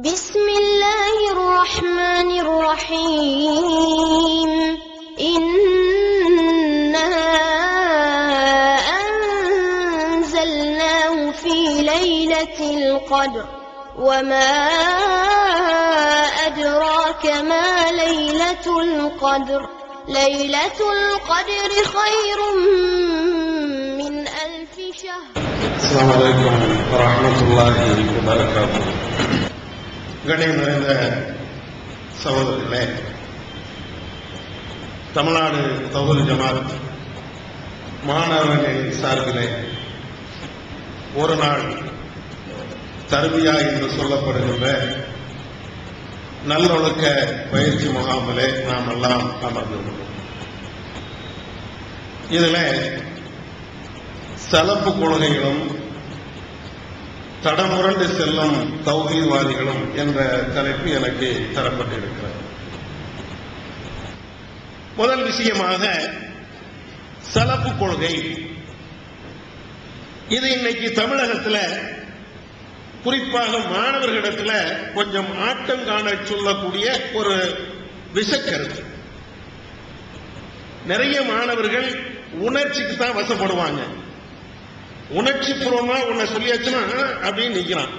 بسم الله الرحمن الرحيم إنا أنزلناه في ليلة القدر وما أدراك ما ليلة القدر ليلة القدر خير من 1000 شهر. السلام عليكم ورحمة الله وبركاته. கண்ணியம் நிறைந்த சகோதரர்களே, தமிழ்நாடு தௌஹீத் ஜமாத் மாணவர்களின் சார்பிலே ஒரு நாள் தர்பியா என்று சொல்லப்படுகின்ற நல்லொழுக்க பயிற்சி முகாமிலே நாம் எல்லாம் அமர்ந்துள்ளோம். இதில் சலப்பு கொள்கைகளும் தடமுரண்டு செல்லும் தௌஹீத்வாதிகளும் என்ற தலைப்பு எனக்கு தரப்பட்டிருக்கிறது. முதல் விஷயமாக சலப்பு கொள்கை, இது இன்னைக்கு தமிழகத்தில் குறிப்பாக மாணவர்களிடத்தில் கொஞ்சம் ஆட்டம் காண சொல்லக்கூடிய ஒரு விஷக்கருத்து. நிறைய மாணவர்கள் உணர்ச்சிக்கு தான் வசப்படுவாங்க. உணர்ச்சி பூர்வமா உன்னை சொல்லியாச்சுன்னா அப்படின்னு நிற்கிறான்,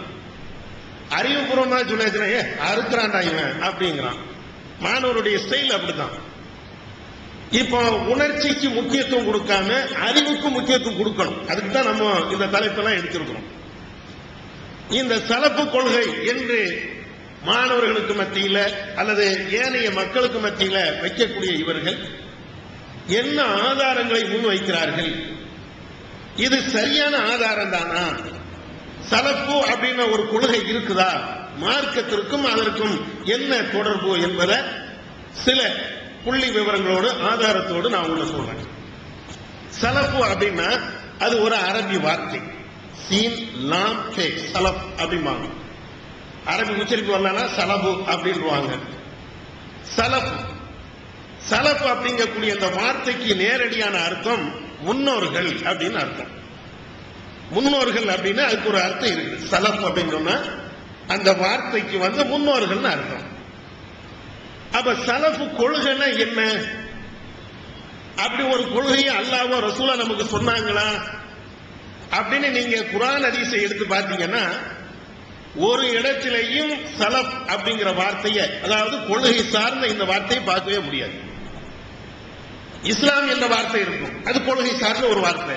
அறிவுபூர்வமா சொல்லியாச்சுன்னா அறுக்கிறான்டா இவன் அப்படிங்கிறான். மாணவருடைய ஸ்டைல் அப்படித்தான். இப்போ உணர்ச்சிக்கு முக்கியத்துவம் கொடுக்காம அறிவுக்கு முக்கியத்துவம் கொடுக்கணும். அதுக்கு தான் நம்ம இந்த தலைப்பெல்லாம் எடுத்திருக்கிறோம். இந்த சலப்பு கொள்கை என்று மாணவர்களுக்கு மத்தியில் அல்லது ஏனைய மக்களுக்கு மத்தியில் வைக்கக்கூடிய இவர்கள் என்ன ஆதாரங்களை முன்வைக்கிறார்கள்? இது சரியான ஆதாரம் தானா? சலப்பு அப்படின்ற ஒரு கொள்கை இருக்குதா? மார்க்கத்திற்கும் அதற்கும் என்ன தொடர்பு என்பதை சில புள்ளி விவரங்களோடு ஆதாரத்தோடு நான் உங்களுக்கு சொல்றேன். சலப்பு அப்படின்னா அது ஒரு அரபி வார்த்தை. சீன் லாம் ஃபே சலப் அப்படிம்பாங்க. அரபி உச்சரிப்பு வரலன்னா சலபு அப்படின்வாங்க. சலப் சலப் அப்படிங்கக்கூடிய அந்த வார்த்தைக்கு நேரடியான அர்த்தம் முன்னோர்கள் அப்படின்னு அர்த்தம். முன்னோர்கள் அப்படின்னு அதுக்கு ஒரு அர்த்தம் இருக்கு. சலப் அப்படின்னு சொன்னா அந்த வார்த்தைக்கு முன்னோர்கள் அர்த்தம். அப்ப சலப்பு கொள்கைன்னா என்ன? அப்படி ஒரு கொள்கையை அல்லாஹ்வோ ரசூலா நமக்கு சொன்னாங்களா அப்படின்னு நீங்க குர்ஆன் ஹதீஸை எடுத்து பார்த்தீங்கன்னா ஒரு இடத்திலேயும் சலப் அப்படிங்கிற வார்த்தையை, அதாவது கொள்கை சார்ந்த இந்த வார்த்தையை பார்க்கவே முடியாது. இஸ்லாம் என்ற வார்த்தை இருக்கும், அது கொள்கை சார்ந்த ஒரு வார்த்தை.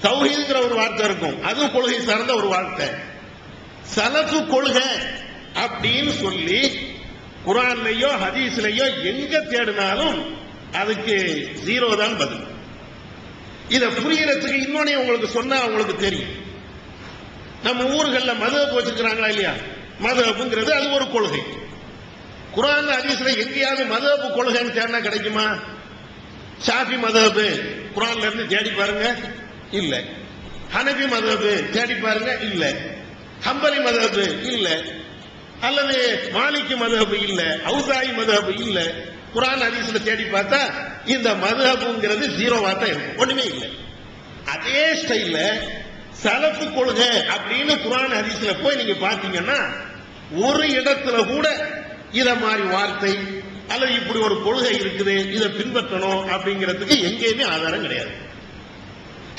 தௌஹீத்ங்கிற ஒரு வார்த்தை இருக்கும், அதுவும் கொள்கை சார்ந்த ஒரு வார்த்தை. சலப்பு கொள்கை அப்படின்னு சொல்லி குர்ஆன்லயோ ஹதீஸ்லயோ எங்க தேடினாலும் அதுக்கு ஜீரோ தான் பதில். இதை புரியறதுக்கு இன்னொன்னு உங்களுக்கு சொன்னா உங்களுக்கு தெரியும். நம்ம ஊர்கள்ல மதுஹப் வச்சுக்கிறாங்களா இல்லையா? மதுஹப்ங்கிறது அது ஒரு கொள்கை. குர்ஆன் ஹதீஸ்ல எங்கேயாவது மதுஹப் கொள்கைன்னு தேடினா கிடைக்குமா? ஷாஃபி மதுஹப் குர்ஆன்ல இருந்து தேடி பாருங்க, இல்ல. ஹனபி மதுஹப் தேடி பாருங்க, இல்ல. ஹம்பலி மதுஹப் இல்ல, அல்லது மாலிகி மதுஹப் இல்ல, ஔசாஇ மதுஹப் இல்ல. குர்ஆன் ஹதீஸ்ல தேடி பார்த்தா இந்த மதுஹப்ங்கிறது ஜீரோவா தான் இருக்கும், ஒண்ணுமே இல்லை. அதே ஸ்டைல்ல சலப்பு கொள்கை அப்படின்னு குர்ஆன் ஹதீஸ்ல போய் நீங்க பாத்தீங்கன்னா ஒரு இடத்துல கூட இத மாதிரி வார்த்தை அல்லது இப்படி ஒரு கொள்கை இருக்குது இதை பின்பற்றணும் அப்படிங்கிறதுக்கு எங்கேயுமே ஆதாரம் கிடையாது.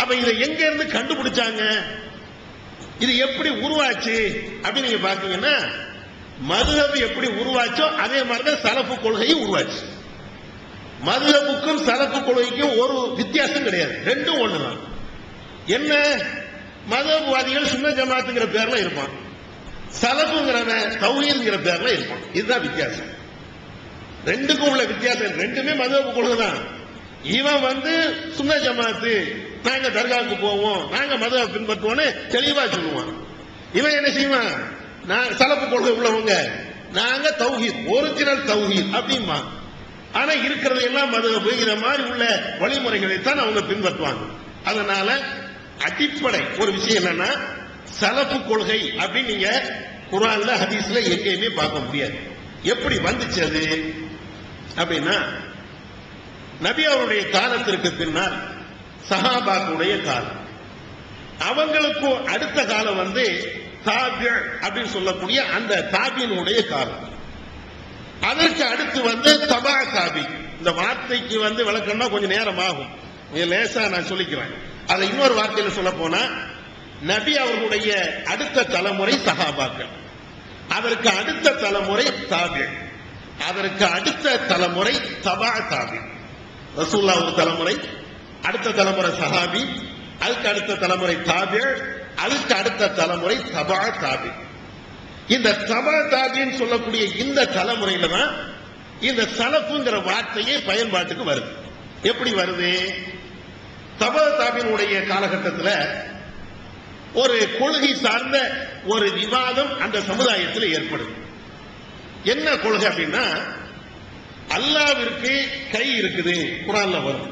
அப்ப இதை எங்க இருந்து கண்டுபிடிச்சாங்க? இது எப்படி உருவாச்சு அப்படின்னு நீங்க பாத்தீங்கன்னா மதுஹப் எப்படி உருவாச்சோ அதே மாதிரிதான் சலப்பு கொள்கையும் உருவாச்சு. மதுஹப்புக்கும் சலப்பு கொள்கைக்கும் ஒரு வித்தியாசம் கிடையாது, ரெண்டும் ஒண்ணுதான். என்ன? மதுஹப்வாதிகள் சுன்ன ஜமாத்துங்கிற பேர்ல இருப்பான், சலப்புங்கிறவன் தௌஹீத்ங்கிற பேர்ல இருப்பான். இதுதான் வித்தியாசம். ரெண்டுக்கும் உள்ள வித்தியாசம். ரெண்டுமே மதுஹப் கொள்கை தான். இவன் சுன்ன ஜமாத்து, நாங்க தர்காவுக்கு போவோம், நாங்க மதுஹப் பின்பற்றுவோம்னு தெளிவா சொல்லுவான். இவன் என்ன செய்வான்? நான் சலப்பு கொள்கை உள்ளவங்க, நாங்க தௌஹீத், ஒரிஜினல் தௌஹீத் அப்படிமா. ஆனா இருக்கிறது எல்லாம் மதுஹப் இந்த மாதிரி உள்ள வழிமுறைகளை தான் அவங்க பின்பற்றுவாங்க. அதனால அடிப்படை ஒரு விஷயம் என்னன்னா சலப்பு கொள்கை அப்படின்னு நீங்க குர்ஆன்ல ஹதீஸ்ல எங்கேயுமே பார்க்க முடியாது. எப்படி வந்துச்சு அது அப்படின்னா நபி அவருடைய காலத்திற்கு பின்னால் சஹாபாக்களுடைய காலம், அவங்களுக்கும் அடுத்த காலம் தாபி அப்படின்னு சொல்லக்கூடிய அந்த தாபியினுடைய காலம். அதற்கு அடுத்து தபா தாபி. இந்த வார்த்தைக்கு விளக்கம்னா கொஞ்சம் நேரம் ஆகும், லேசா நான் சொல்லிக்கிறேன். அதை இன்னொரு வார்த்தையில சொல்ல போனா, நபி அவர்களுடைய அடுத்த தலைமுறை சஹாபாக்கள், அதற்கு அடுத்த தலைமுறை தாபி, அதற்கு அடுத்த தலைமுறை தபா தாபி. ரசூலுல்லாஹ் ஒரு தலைமுறை, அடுத்த தலைமுறை சஹாபி, அதுக்கு அடுத்த தலைமுறை தாபி, அதுக்கு அடுத்த தலைமுறை தபா தாபி. இந்த தபா தாபின்னு சொல்லக்கூடிய இந்த தலைமுறையில தான் இந்த சலஃப்ங்கிற வார்த்தையே பயன்பாட்டுக்கு வருது. எப்படி வருது? தபா தாபியினுடைய காலகட்டத்தில் ஒரு கொள்கை சார்ந்த ஒரு விவாதம் அந்த சமுதாயத்தில் ஏற்படுது. என்ன கொள்கை அப்படின்னா, அல்லாஹ்விற்கு கை இருக்குது, குர்ஆன்ல வரும்,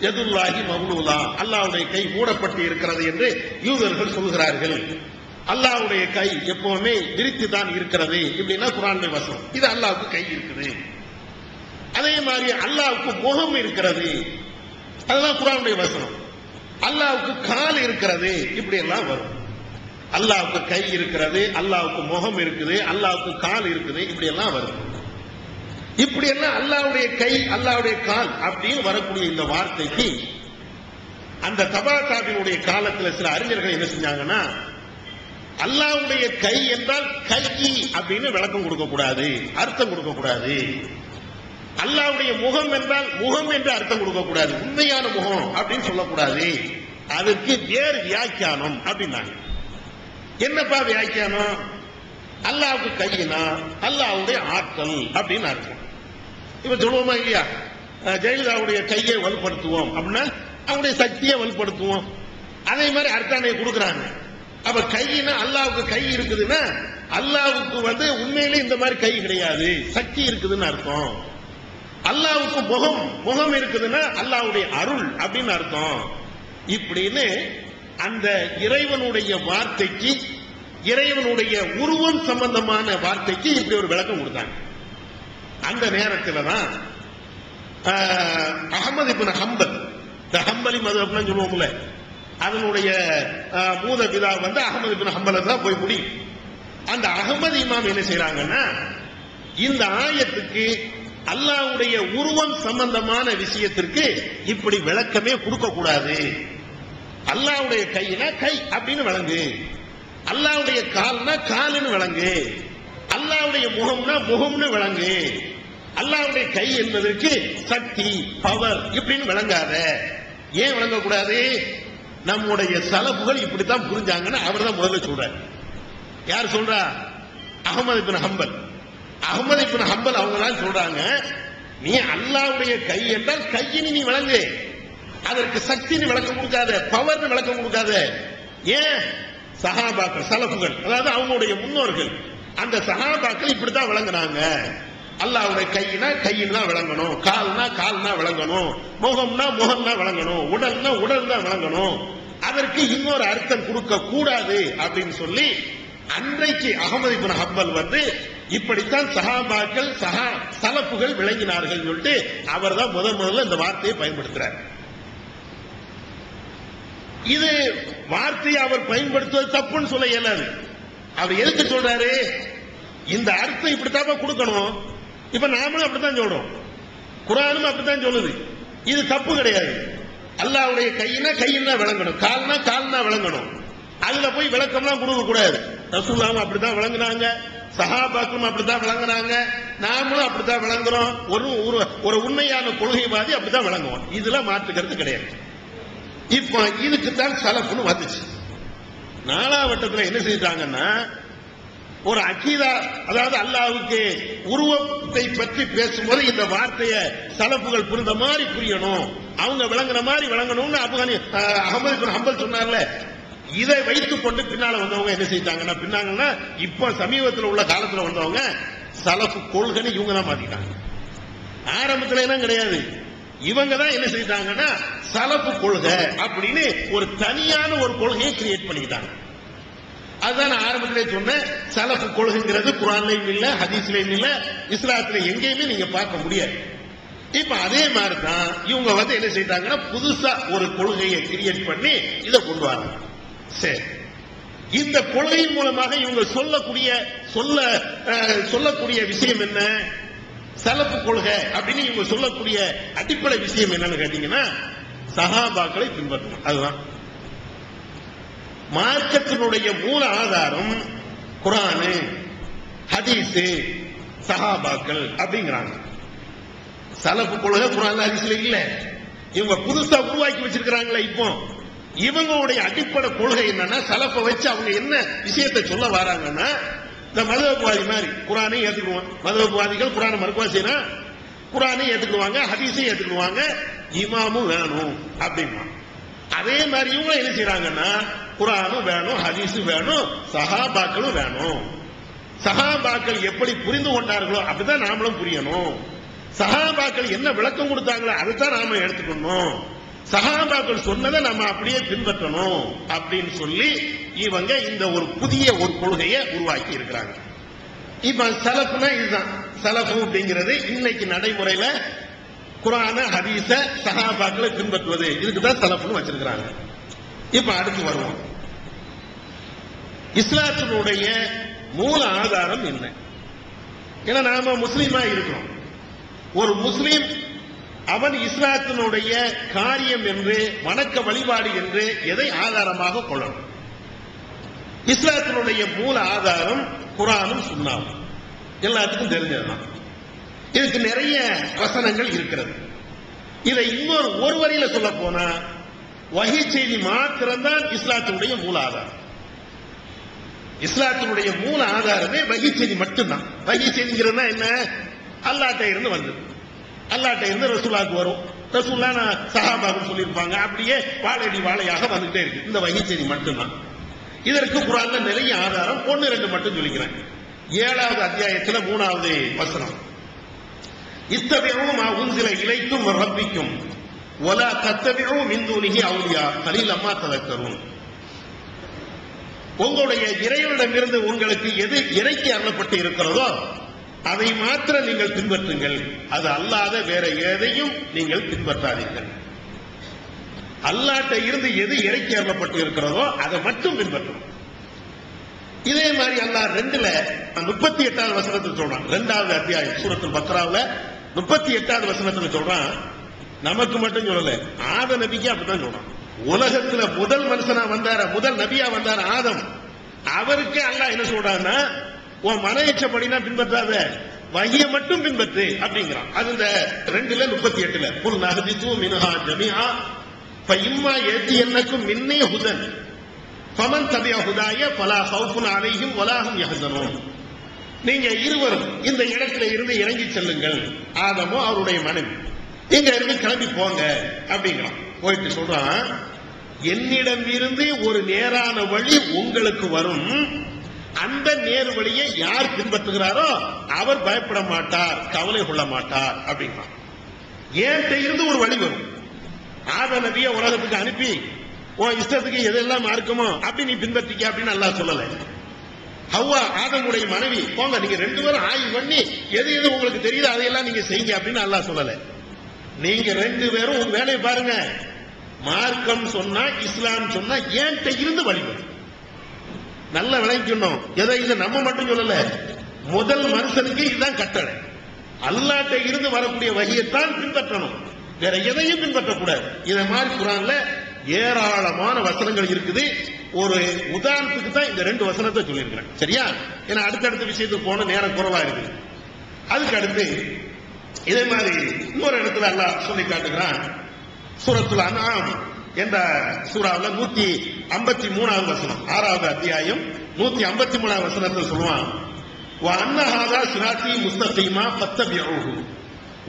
யதுல்லாஹி மக்லூலா, அல்லாஹ்வுடைய கை மூடப்பட்டு இருக்கிறது என்று யூதர்கள் சொல்கிறார்கள். அல்லாஹ்வுடைய கை எப்பவுமே விரித்து தான் இருக்கிறது இப்படின்னா குர்ஆனுடைய வசனம். இது அல்லாஹ்வுக்கு கை இருக்குது. அதே மாதிரி அல்லாஹ்வுக்கு முகம் இருக்கிறது, அதுதான் குர்ஆனுடைய வசனம். அல்லாஹ்வுக்கு கால் இருக்கிறது இப்படி எல்லாம் வரும். அல்லாஹ்வுக்கு கை இருக்கிறது, அல்லாஹ்வுக்கு முகம் இருக்குது, அல்லாஹ்வுக்கு கால் இருக்குது, இப்படி எல்லாம் வரும். இப்படி எல்லாம் அல்லாஹ்வுடைய கை, அல்லாஹ்வுடைய கால் அப்படின்னு வரக்கூடிய இந்த வார்த்தைக்கு அந்த தபா தாபியினுடைய காலத்தில் சில அறிஞர்கள் என்ன செஞ்சாங்கன்னா, அல்லாஹ்வுடைய கை என்றால் கை அப்படின்னு விளக்கம் கொடுக்க கூடாது, அர்த்தம் கொடுக்க கூடாது. அல்லாஹ்வுடைய முகம் என்றால் முகம் என்று அர்த்தம் கொடுக்க கூடாது, உண்மையான முகம் அப்படின்னு சொல்லக்கூடாது. அதுக்கு வேறு வியாக்கியானம் அப்படின்னாங்க. என்னப்பா வியாக்கியானம்? அல்லாஹ்வுக்கு கையினா அல்லாஹ்வுடைய ஆற்றல் அப்படின்னு அர்த்தம். இப்ப சொல்லுவோமா இல்லையா, ஜெயலலிதாவுடைய கையை வலுப்படுத்துவோம் அப்படின்னா அவங்களுடைய சக்தியை வலுப்படுத்துவோம். அதே மாதிரி அர்த்தானை கொடுக்குறாங்க. அப்ப கையினா அல்லாஹ்வுக்கு கை இருக்குதுன்னா அல்லாஹ்வுக்கு உண்மையிலே இந்த மாதிரி கை கிடையாது, சக்தி இருக்குதுன்னு அர்த்தம். அல்லாஹ்வுக்கு முகம் இருக்குதுன்னா அல்லாஹ்வுடைய அருள் அப்படின்னு அர்த்தம். இப்படின்னு அந்த இறைவனுடைய வார்த்தைக்கு, இறைவனுடைய உருவம் சம்பந்தமான வார்த்தைக்கு இப்படி ஒரு விளக்கம் கொடுத்தாங்க. அந்த நேரத்தில் தான் அஹ்மத் இப்னு ஹம்பல், இந்த ஹம்பலி மதுஹப்னு சொல்லுவோம்ல, அதனுடைய மூத பிதா அஹ்மத் இப்னு ஹம்பல் தான் போய் முடியும். அந்த அஹ்மத் இமாம் என்ன செய்யறாங்கன்னா, இந்த ஆயத்துக்கு அல்லாஹ்வுடைய உருவம் சம்பந்தமான விஷயத்திற்கு இப்படி விளக்கமே கொடுக்க கூடாது. அல்லாஹ்வுடைய கையினா கை அப்படின்னு விளங்கு, அல்லாஹ்வுடைய கால்னா கால்னு விளங்கு, அல்லாஹ்வுடைய முகம்னா முகம்னு விளங்கு, அல்லாஹ்வுடைய கை என்பதற்கு சக்தி, பவர் இப்படின்னு விளங்காத. ஏன் விளங்கக்கூடாது? நம்முடைய சலஃபுகள் இப்படித்தான் புரிஞ்சாங்கன்னு அவர் தான் முதல்ல சொல்றாரு. யார் சொல்றா? அஹ்மத் இப்னு ஹம்பல். அஹ்மத் இப்னு ஹம்பல் அவங்க தான் சொல்றாங்க, நீ அல்லாஹ்வுடைய கை என்றால் கையினி நீ விளங்கு, அதற்கு சக்தின்னு விளக்கம் கொடுக்காத, பவர்னு விளக்கம் கொடுக்காத. ஏன்? சஹாபாக்கள், சலஃபுகள், அதாவது அவங்களுடைய முன்னோர்கள், அந்த சஹாபாக்கள் இப்படித்தான் விளங்குனாங்க. அல்லாஹ்வுடைய கையினா கையினா விளங்கணும், கால்னா கால்னா விளங்கணும், முகம்னா முகம்னா விளங்கணும், உடல்னா உடல் தான் விளங்கணும், அதற்கு இன்னொரு அர்த்தம் கொடுக்க கூடாது அப்படின்னு சொல்லி அன்றைக்கு அஹ்மத் இப்னு ஹம்பல் இப்படித்தான் சஹாபாக்கள் சலஃபுகள் விளங்கினார்கள் சொல்லிட்டு அவர் தான் முதல்ல இந்த வார்த்தையை பயன்படுத்துறார். இது வார்த்தையை அவர் பயன்படுத்துவது தப்புன்னு சொல்ல இயலாது. அவர் எதுக்கு சொல்றாரு? இந்த அர்த்தம் இப்படித்தான் கொடுக்கணும். இப்ப நாமளும் அப்படித்தான் சொல்றோம், குர்ஆனும் அப்படித்தான் சொல்லுது. இது தப்பு கிடையாது. அல்லாஹ்வுடைய கையினா கையினா விளங்கணும், கால்னா கால்னா விளங்கணும். அதுல போய் விளக்கம்லாம் கொடுக்க கூடாது. ரசூலுல்லாஹ் அப்படித்தான் விளங்குனாங்க, சஹாபாக்களும் அப்படித்தான் விளங்குனாங்க, நாமளும் அப்படித்தான் விளங்குறோம். ஒரு உண்மையான கொள்கைவாதி அப்படித்தான் விளங்குவோம். இதுல மாற்றுக்கிறது கிடையாது. இப்ப இதுக்குத்தான் சலஃப்னு வந்துச்சு. நாலாவட்டத்தில் என்ன செய்தாங்கன்னா, ஒரு அகீதா, அதாவது அல்லாஹ்வுக்கு உருவத்தை பற்றி பேசும்போது இந்த வார்த்தையை சலஃபுகள் புரிந்த மாதிரி புரியணும், அவங்க விளங்குற மாதிரி விளங்கணும்னு அஹ்மத் இப்னு ஹம்பல் சொன்னார்ல. இதை வைத்துக் கொண்டு பின்னால வந்தவங்க என்ன செய்தாங்கன்னா, இப்ப சமீபத்தில் உள்ள காலத்தில் வந்தவங்க சலஃபு கொள்கைன்னு இவங்க தான் மாத்திட்டாங்க. ஆரம்பத்தில் என்ன கிடையாது, இவங்க தான் என்ன செய்தாங்கன்னா சலஃபு கொள்கை அப்படின்னு ஒரு தனியான ஒரு கொள்கையை கிரியேட் பண்ணிட்டாங்க. அதுதான் நான் ஆரம்பத்திலே சொன்னேன், சலஃபு கொள்கைங்கிறது குர்ஆன்லயும் இல்ல, ஹதீஸ்லயும் இல்ல, இஸ்லாத்துல எங்கேயுமே நீங்க பார்க்க முடியாது. இப்ப அதே மாதிரி தான் இவங்க என்ன செய்தாங்கன்னா புதுசா ஒரு கொள்கையை கிரியேட் பண்ணி இதை கொண்டு வராங்க. சரி, இந்த கொள்கையின் மூலமாக இவங்க சொல்லக்கூடிய விஷயம் என்ன? சலப்பு கொள்கை அப்படின்னு இவங்க சொல்லக்கூடிய அடிப்படை விஷயம் என்னன்னு கேட்டீங்கன்னா, சஹாபாக்களை பின்பற்றணும். அதுதான் மார்க்கத்தினுடைய மூல ஆதாரம். குர்ஆன், ஹதீஸ், சஹாபாக்கள் அப்படிங்கிறாங்க. சலப்பு கொள்கை குர்ஆன்ல ஹதீஸ்ல இல்ல. இவங்க புதுசா உருவாக்கி வச்சிருக்கிறாங்களே இப்போ. இவங்களுடைய அடிப்படை கொள்கை என்னன்னா, சலப்பை வச்சு அவங்க என்ன விஷயத்தை சொல்ல வராங்கன்னா, இந்த மதுவபவாதி மாதிரி குர்ஆனை ஏத்துக்குவாங்க. மதுவபவாதிகள் குர்ஆனை மறுக்குவாசினா குர்ஆனை ஏத்துக்குவாங்க, ஹதீஸையும் ஏத்துக்குவாங்க, இமாமும் வேணும் அப்படின்னா. அதே மாதிரி இவங்க என்ன செய்யறாங்கன்னா, குர்ஆனும் வேணும், ஹதீஸும் வேணும், சஹாபாக்களும் வேணும். சஹாபாக்கள் எப்படி புரிந்து கொண்டார்களோ அப்படிதான் நாமளும் புரியணும். சஹாபாக்கள் என்ன விளக்கம் கொடுத்தாங்களோ அதைத்தான் நாம எடுத்துக்கணும். சஹாபாக்கள் சொன்னதை நம்ம அப்படியே பின்பற்றணும் அப்படின்னு சொல்லி இவங்க இந்த ஒரு புதிய ஒரு கொள்கையை உருவாக்கி இருக்கிறாங்க. இப்ப சலஃப்னா இதுதான். சலஃபு அப்படிங்கிறது இன்னைக்கு நடைமுறையில குர்ஆன, ஹதீஸ, சஹாபாக்களை பின்பற்றுவது. இதுக்குதான் சலஃப்னு வச்சிருக்கிறாங்க. இப்ப அடுத்து வருவோம். இஸ்லாத்தினுடைய மூல ஆதாரம் என்ன? ஏன்னா நாம முஸ்லீமா இருக்கிறோம். ஒரு முஸ்லீம் அவன் இஸ்லாத்தினுடைய காரியம் என்று, வணக்க வழிபாடு என்று எதை ஆதாரமாக கொள்ளணும்? இஸ்லாத்தினுடைய மூல ஆதாரம் குர்ஆனும் சுன்னாவும். எல்லாத்துக்கும் தெரிஞ்சதுதான். இதுக்கு நிறைய வசனங்கள் இருக்கிறது. இதை ஒரு வரியில சொல்ல போனா, வஹி செய்தி மாத்திரம்தான் இஸ்லாத்தினுடைய மூல ஆதாரம். இஸ்லாத்தினுடைய மூல ஆதாரமே வஹி செய்தி மட்டும்தான். வஹி செய்திங்கிறதுனா என்ன? அல்லாஹ்ட்ட இருந்து வந்தது. அல்லாஹ்ட்ட இருந்து ரசூலுல்லாஹ்க்கு வரும். ரசூலுல்லாஹ் சஹாபாக்கள் சொல்லியிருப்பாங்க. அப்படியே வாழையடி வாழையாக வந்துட்டே இருக்கு. இந்த வஹி செய்தி மட்டும்தான். இதற்கு குர்ஆன்ல நிறைய ஆதாரம். 1-2 மட்டும் சொல்லிக்கிறேன். 7வது அத்தியாயத்தில் 3வது வசனம், இத்தபிஉ மா உன்சில இலைக்கும் ரப்பிக்கும் வலா தத்தபிஉ மின் தூனிஹி அவுலியா கலீலம்மா ததக்கரும். உங்களுடைய இறைவனிடமிருந்து உங்களுக்கு எது இறைக்கு அருளப்பட்டு இருக்கிறதோ அதை மாத்திரம் நீங்கள் பின்பற்றுங்கள். அது அல்லாத வேற எதையும் நீங்கள் பின்பற்றாதீர்கள். அல்லாஹ்ட்ட இருந்து எது இறைக்கு அருளப்பட்டு இருக்கிறதோ அதை மட்டும் பின்பற்றணும். இதே மாதிரி அல்லாஹ் 38வது வசனத்தில் சொல்றான். 2வது அத்தியாயம் சூரத்துல் பக்ராவுல 38வது வசனத்தில் சொல்றான். நமக்கு மட்டும் சொல்லல, ஆத நபிக்கு அப்படித்தான் சொல்றான். உலகத்துல முதல் மனுஷனா வந்தார, முதல் நபியா வந்தார ஆதம். அவருக்கு அல்லாஹ் என்ன சொல்றான்னா, உன் மன இச்சப்படினா பின்பற்றாத, வஹியை மட்டும் பின்பற்று அப்படிங்கிறான். அது இந்த 2:38 குல் நஹ்திது மின்ஹா ஜமீஆ ஃபஇம்மா யத்தியன்னக்கும் மின்னி ஹுதன் ஃபமன் தபிஅ ஹுதாய ஃபலா ஹவுஃபுன் அலைஹிம் வலா ஹும் யஹ்சனூன். நீங்க இருவரும் இந்த இடத்துல இருந்து இறங்கி செல்லுங்கள். ஆதமோ அவருடைய மனைவி இங்க இருந்து கிளம்பி போங்க அப்படிங்கிறான். போயிட்டு சொல்றான், என்னிடம் இருந்து ஒரு நேரான வழி உங்களுக்கு வரும். அந்த நேர் வழியை யார் பின்பற்றுகிறாரோ அவர் பயப்பட மாட்டார், கவலை கொள்ள மாட்டார் அப்படின்னா. ஏன்ட்ட இருந்து ஒரு வழி வரும். ஆத நபியை உலகத்துக்கு அனுப்பி உன் இஷ்டத்துக்கு எதெல்லாம் மார்க்கமோ அப்படி நீ பின்பற்றிக்க அப்படின்னு அல்லாஹ் சொல்லல. ஹவ்வா ஆதமுடைய மனைவி, போங்க நீங்க 2 பேரும் ஆய்வு பண்ணி எது எது உங்களுக்கு தெரியுதோ அதையெல்லாம் நீங்க செய்யுங்க அப்படின்னு அல்லாஹ் சொல்லல. நீங்க 2 பேரும் உங்க வேலையை பாருங்க. மார்க்கம் சொன்னா, இஸ்லாம் சொன்னா ஏன்ட்ட இருந்து வழி வரும். நல்ல விளங்கிக்கணும். எதை இது நம்ம மட்டும் சொல்லல, முதல் மனுஷனுக்கு இதுதான் கட்டளை. அல்லாஹ்ட்ட இருந்து வரக்கூடிய வஹியைத்தான் பின்பற்றணும், வேற எதையும் பின்பற்றக்கூடாது. இதை மாதிரி குர்ஆன்ல ஏராளமான வசனங்கள் இருக்குது. ஒரு உதாரணத்துக்கு தான் இந்த 2 வசனத்தை சொல்லியிருக்கிறேன். சரியா? ஏன்னா அடுத்தடுத்த விஷயத்துக்கு போன நேரம் குறைவா இருக்குது. அதுக்கு அடுத்து இதே மாதிரி இன்னொரு இடத்துல அல்லாஹ் சொல்லி காட்டுகிறான். சூரத்துல் அன்ஆம் என்ற சூறாவுல 153வது வசனம், 6வது அத்தியாயம் 153வது வசனத்தில் சொல்லுவான், வ அன்ன ஹாதா சிராத்தி முஸ்தகீமா ஃபத்தபிஊஹு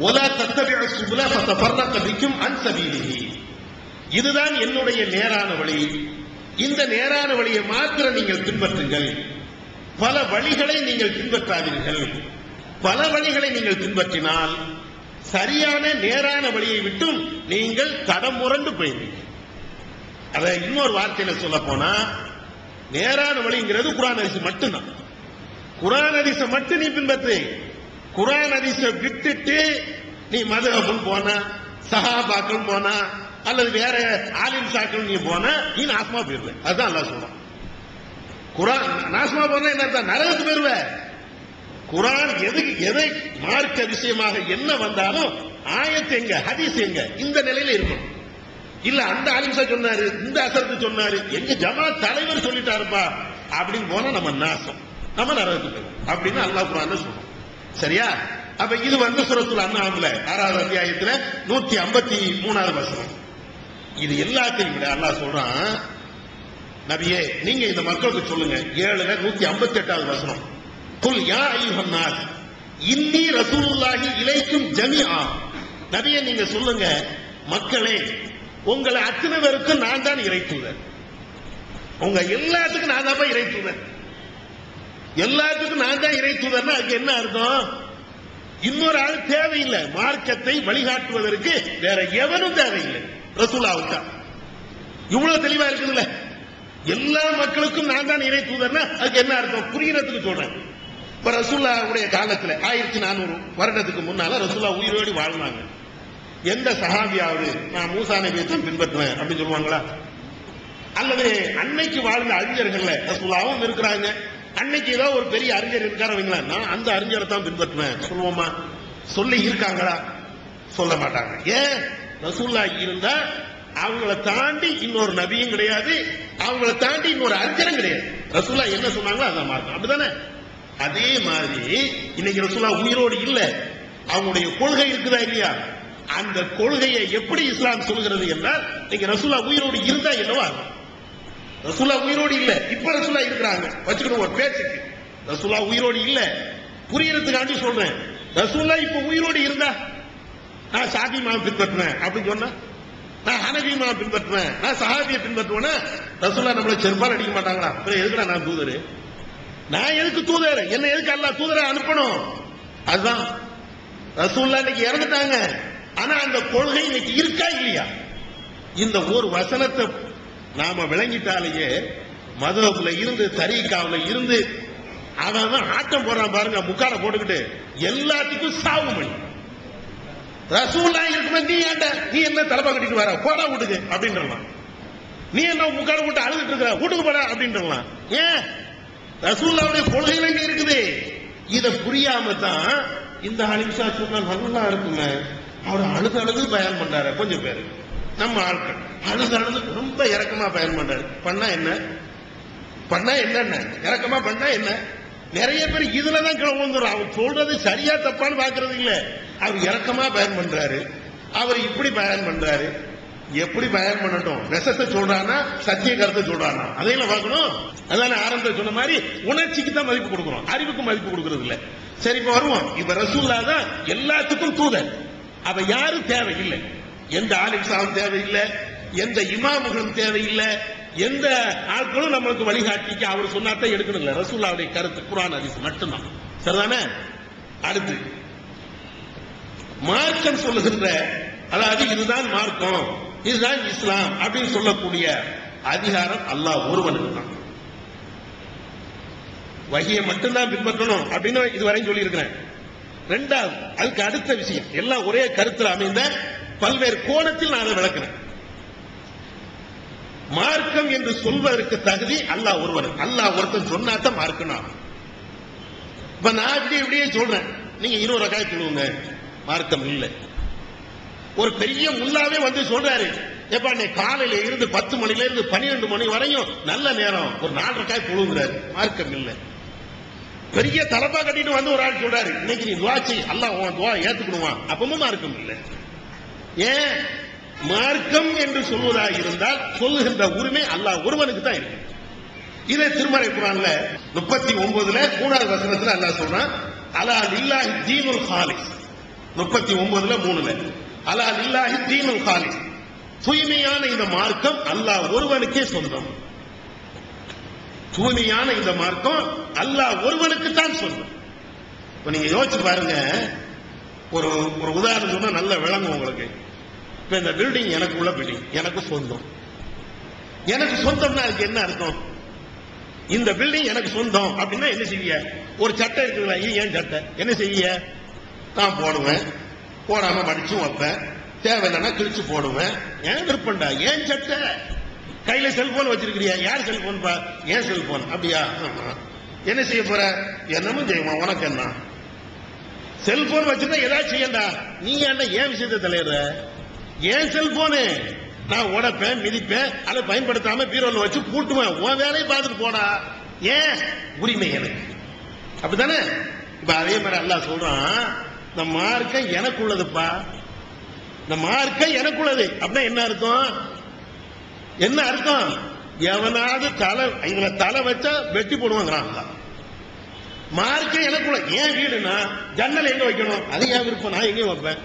வலா தத்தபிஉ சுபுல ஃபதஃபர்ரக பிக்கும் அன் சபீலிஹி. இதுதான் என்னுடைய நேரான வழி, இந்த நேரான வழியை மாத்திரம் நீங்கள் பின்பற்றுங்கள், பல வழிகளை நீங்கள் பின்பற்றாதீர்கள். பல வழிகளை நீங்கள் பின்பற்றினால் சரியான நேரான வழியை விட்டும் நீங்கள் தடமுரண்டு போயிருவீங்க. அதை இன்னொரு வார்த்தையில சொல்ல போனா, நேரான வழிங்கிறது குர்ஆன் ஹதீஸ் மட்டும்தான். குர்ஆன் ஹதீஸ மட்டும் நீ பின்பற்று. குர்ஆன் ஹதீஸ விட்டுட்டு நீ மதுஹபுன்னு போனா, சஹாபாக்கள் போனா, அல்லது வேற ஆலிம் சாக்கள் நீ போனா நீ நாசமா போயிருவ. அதுதான் அல்லாஹ் சொல்றான். குரான் நாசமா போனா என்ன அர்த்தம்? நரகத்துக்கு போயிருவ. குரான் எதை மார்க்க விஷயமாக என்ன வந்தாலும் ஆயத்து எங்க, ஹதீஸ் எங்க, இந்த நிலையில இருக்கும். இல்ல அந்த ஆலிம்சா சொன்னாரு, இந்த அசரத்து சொன்னாரு, எங்க ஜமாத் தலைவர் சொல்லிட்டாருப்பா அப்படின்னு போனா நம்ம நாசம், நம்ம நரகத்துக்கு அப்படின்னு அல்லாஹ் குர்ஆன்ல சொல்றோம். சரியா? அப்ப இது சூரத்துல் அன்ஆம்ல 6வது அத்தியாயத்துல 153வது வசனம். இது எல்லாத்தையும் விட அல்லாஹ் சொல்றான், நபியே நீங்க இந்த மக்களுக்கு சொல்லுங்க. 7ல 158வது வசனம், குல் யா அய்யுஹன் நாஸ் இன்னி ரசூலுல்லாஹி இலைக்கும் ஜமீஆ. நபியே நீங்க சொல்லுங்க, மக்களே உங்களை அத்தனை பேருக்கும் நான் தான் இறை தூதர். உங்க எல்லாத்துக்கும் நான் தான் இறை தூதர். எல்லாத்துக்கும் நான் தான் இறை தூதர்னா அதுக்கு என்ன அர்த்தம்? இன்னொரு ஆள் தேவையில்லை. மார்க்கத்தை வழிகாட்டுவதற்கு வேற எவனும் தேவையில்லை, ரசூலுல்லாஹ். இவ்வளவு தெளிவா இருக்குதுல்ல? எல்லா மக்களுக்கும் நான் தான் இறை தூதர்னா அதுக்கு என்ன அர்த்தம் புரியறதுக்கு சொல்றேன். இப்ப ரசூலுல்லாஹ்வுடைய காலத்துல 1400 வருடத்துக்கு முன்னால ரசூலுல்லாஹ் உயிரோடு வாழ்ந்தாங்க. எந்த சஹாபியாவது நான் மூசா நபியை தான் பின்பற்றுவேன் அப்படின்னு சொல்லுவாங்களா? அல்லது அன்னைக்கு வாழ்ந்த அறிஞர்கள்ல ரசூலுல்லாஹ்வும் இருக்கிறாங்க, அன்னைக்கு ஏதோ ஒரு பெரிய அறிஞர் இருக்காருங்களா, நான் அந்த அறிஞரை தான் பின்பற்றுவேன் சொல்லுவோமா? சொல்லி இருக்காங்களா? சொல்ல மாட்டாங்க. ஏன்? ரசூலுல்லாஹ் இருந்தா அவங்கள தாண்டி இன்னொரு நபியும் கிடையாது, அவங்கள தாண்டி இன்னொரு அறிஞரும் கிடையாது. ரசூலுல்லாஹ் என்ன சொன்னாங்களோ அதான் மார்க்கம். அப்படிதானே? அதே மாதிரி இன்னைக்கு ரசூலுல்லாஹ் உயிரோடு இல்ல, அவங்களுடைய கொள்கை இருக்குதா இல்லையா? அந்த கொள்கையை எப்படி இஸ்லாம் சொல்கிறது என்றால், நீங்க ரசூலுல்லாஹ் உயிரோடு இருந்தா என்னவா? ரசூலுல்லாஹ் உயிரோடு இல்ல, இப்ப ரசூலுல்லாஹ் இருக்கிறாங்க வச்சுக்கணும் ஒரு பேச்சுக்கு. ரசூலுல்லாஹ் உயிரோடு இல்ல, புரியறதுக்காண்டி சொல்றேன். ரசூலுல்லாஹ் இப்ப உயிரோடு இருந்தா நான் ஷாஃபி இமாம் பின்பற்றுவேன் அப்படின்னு சொன்னா, நான் ஹனபி இமாம் பின்பற்றுவேன், நான் சஹாபியை பின்பற்றுவேன்னா ரசூலுல்லாஹ் நம்மளை செருப்பால் அடிக்க மாட்டாங்களா? எதுக்குடா நான் தூதரு? நான் எதுக்கு தூதர்? என்ன எதுக்கு அல்லாஹ் தூதரை அனுப்பணும்? அதுதான் ரசூலுல்லாஹ் இன்னைக்கு இறந்துட்டாங்க, ஆனா அந்த கொள்கை இன்னைக்கு இருக்கா இல்லையா? இந்த ஒரு வசனத்தை நாம விளங்கிட்டாலேயே மதுஹப்ல இருந்து தரீகாவுல இருந்து அவன் ஆட்டம் போடுறான் பாருங்க, முக்கால போட்டுக்கிட்டு எல்லாத்துக்கும் சாவு மணி. ரசூலுல்லாஹ் இருக்கும்போது நீ ஏன்டா, நீ என்ன தலைப்பா கட்டிட்டு வர, போடா வீட்டுக்கு அப்படின்றான். நீ என்ன முக்கால போட்டு அழுதுட்டு இருக்கிற, வீட்டுக்கு போடா அப்படின்றான். ஏன்? ரசூலுல்லாஹ்வுடைய கொள்கைகள் எங்க இருக்குது? இத புரியாம தான் இந்த அலிம்சா சொன்னா நல்லா இருக்குங்க, அவர் அழுது பயன் பண்றாரு. கொஞ்சம் பேரு நம்ம ஆட்கள் அழுது ரொம்ப இறக்கமா பயன் பண்றாரு. பண்ணா என்ன இறக்கமா பண்ணா என்ன? நிறைய பேர் இதுலதான் கிளம்புறோம். அவர் சொல்றது சரியா தப்பான்னு பாக்குறது இல்ல. அவர் இறக்கமா பயன் பண்றாரு, அவர் இப்படி பயன் பண்றாரு. எப்படி பயன் பண்ணட்டும்? விஷத்தை சொல்றானா சத்திய கருத்தை சொல்றானா அதையும் பார்க்கணும். அதனால ஆரம்பத்தில் சொன்ன மாதிரி உணர்ச்சிக்கு தான் மதிப்பு கொடுக்கிறோம், அறிவுக்கு மதிப்பு கொடுக்கறது இல்ல. சரி, இப்ப வருவோம். இப்ப ரசூலுல்லாஹ் தான் எல்லாத்துக்கும் தூதர். அவ யாரும் தேவையில்லை, எந்த ஆலிம்சாவும் தேவையில்லை, எந்த இமாமுகளும் தேவையில்லை, எந்த ஆட்களும் நம்மளுக்கு வழிகாட்டிக்கு அவர் சொன்னாத்தான் எடுக்கணும் இல்ல. ரசூலுல்லாஹ்வுடைய கருத்து குர்ஆன் ஹதீஸ் மட்டும்தான். சரிதானே? அடுத்து மார்க்கம் சொல்லுகின்ற, அதாவது இதுதான் மார்க்கம், இதுதான் இஸ்லாம் அப்படின்னு சொல்லக்கூடிய அதிகாரம் அல்லாஹ் ஒருவனுக்கு தான். வஹியை மட்டும்தான் பின்பற்றணும் அப்படின்னு இதுவரையும் சொல்லி இருக்கிறேன். ரெண்டாவது, அதுக்கு அடுத்த விஷயம் எல்லாம் ஒரே கருத்தில் அமைந்த பல்வேறு கோணத்தில் நான் அதை விளக்குறேன். மார்க்கம் என்று சொல்வதற்கு தகுதி அல்லாஹ் ஒருவன். அல்லாஹ் ஒருத்தன் சொன்னாதான் மார்க்கம். இப்ப நான் இப்படியே சொல்றேன், நீங்க 20 ரக்காத் சொல்லுங்க, மார்க்கம் இல்லை. ஒரு பெரிய முல்லாவே வந்து சொல்றாரு, எப்ப நீ காலையில இருந்து 10 மணில இருந்து 12 மணி வரையும் நல்ல நேரம், ஒரு 4 ரக்காத் தொழுகிறாரு, மார்க்கம் இல்லை. பெரிய தலப்பா கட்டிட்டு வந்து ஒரு ஆள் சொல்றாரு, இன்னைக்கு நீ துவா செய், அல்லாஹ் உன் துவா ஏத்துக்கணுவான், அப்பவும் மார்க்கம் இல்லை. ஏன்? மார்க்கம் என்று சொல்வதாக இருந்தால் சொல்லுகின்ற உரிமை அல்லாஹ் ஒருவனுக்கு தான் இருக்கு. இதே திருமறை குர்ஆன்ல 39ல 3வது வசனத்துல அல்லாஹ் சொல்றான், அலா லில்லாஹி தீனுல் காலிஸ். 39ல 3ல அலா லில்லாஹி தீனுல் காலிஸ், தூய்மையான இந்த மார்க்கம் அல்லாஹ் ஒருவனுக்கே சொந்தம். தூய்மையான இந்த மார்க்கம் அல்லாஹ் ஒருவனுக்கு தான் சொந்தம். இப்ப நீங்க யோசிச்சு பாருங்க, ஒரு உதாரணம் சொன்னா நல்லா விளங்கும் உங்களுக்கு. இப்ப இந்த பில்டிங் எனக்கு உள்ள பில்டிங், எனக்கு சொந்தம். எனக்கு சொந்தம்னா அதுக்கு என்ன அர்த்தம்? இந்த பில்டிங் எனக்கு சொந்தம் அப்படின்னா என்ன செய்ய? ஒரு சட்டை இருக்குங்களா, இது ஏன் சட்டை, என்ன செய்ய? நான் போடுவேன், போடாம மடிச்சும் வைப்பேன், தேவையில்லைன்னா கிழிச்சு போடுவேன், ஏன் விருப்பம்டா, ஏன் சட்டை. கையில செல்போன் வச்சிருக்கிறியா? யார் செல்போன் பா? ஏன் செல்போன்? அப்படியா? என்ன செய்ய போற? என்னமும் செய்வோம், உனக்கு என்ன? செல்போன் வச்சிருந்தா ஏதாவது செய்யண்டா. நீ ஏன்டா ஏன் விஷயத்தை தலையிடுற? ஏன் செல்போனு நான் உடப்பேன், மிதிப்பேன், அதை பயன்படுத்தாம பீரோல வச்சு பூட்டுவேன். உன் வேலையை பார்த்துட்டு போடா. ஏன்? உரிமை எனக்கு. அப்படித்தானே? இப்ப அதே மாதிரி அல்லாஹ் சொல்றான், இந்த மார்க்கம் எனக்குள்ளதுப்பா, இந்த மார்க்கம் எனக்குள்ளது. அப்படின்னா என்ன அர்த்தம்? என்ன அர்த்தம்? எவனாவது இதுல தலை வச்சா வெட்டி போடுவாங்கிறான். மார்க்கம் எனக்குள்ள. ஏன் வீடுனா ஜன்னல் எங்க வைக்கணும்? அது ஏன் விருப்பம், நான் எங்கேயும் வைப்பேன்.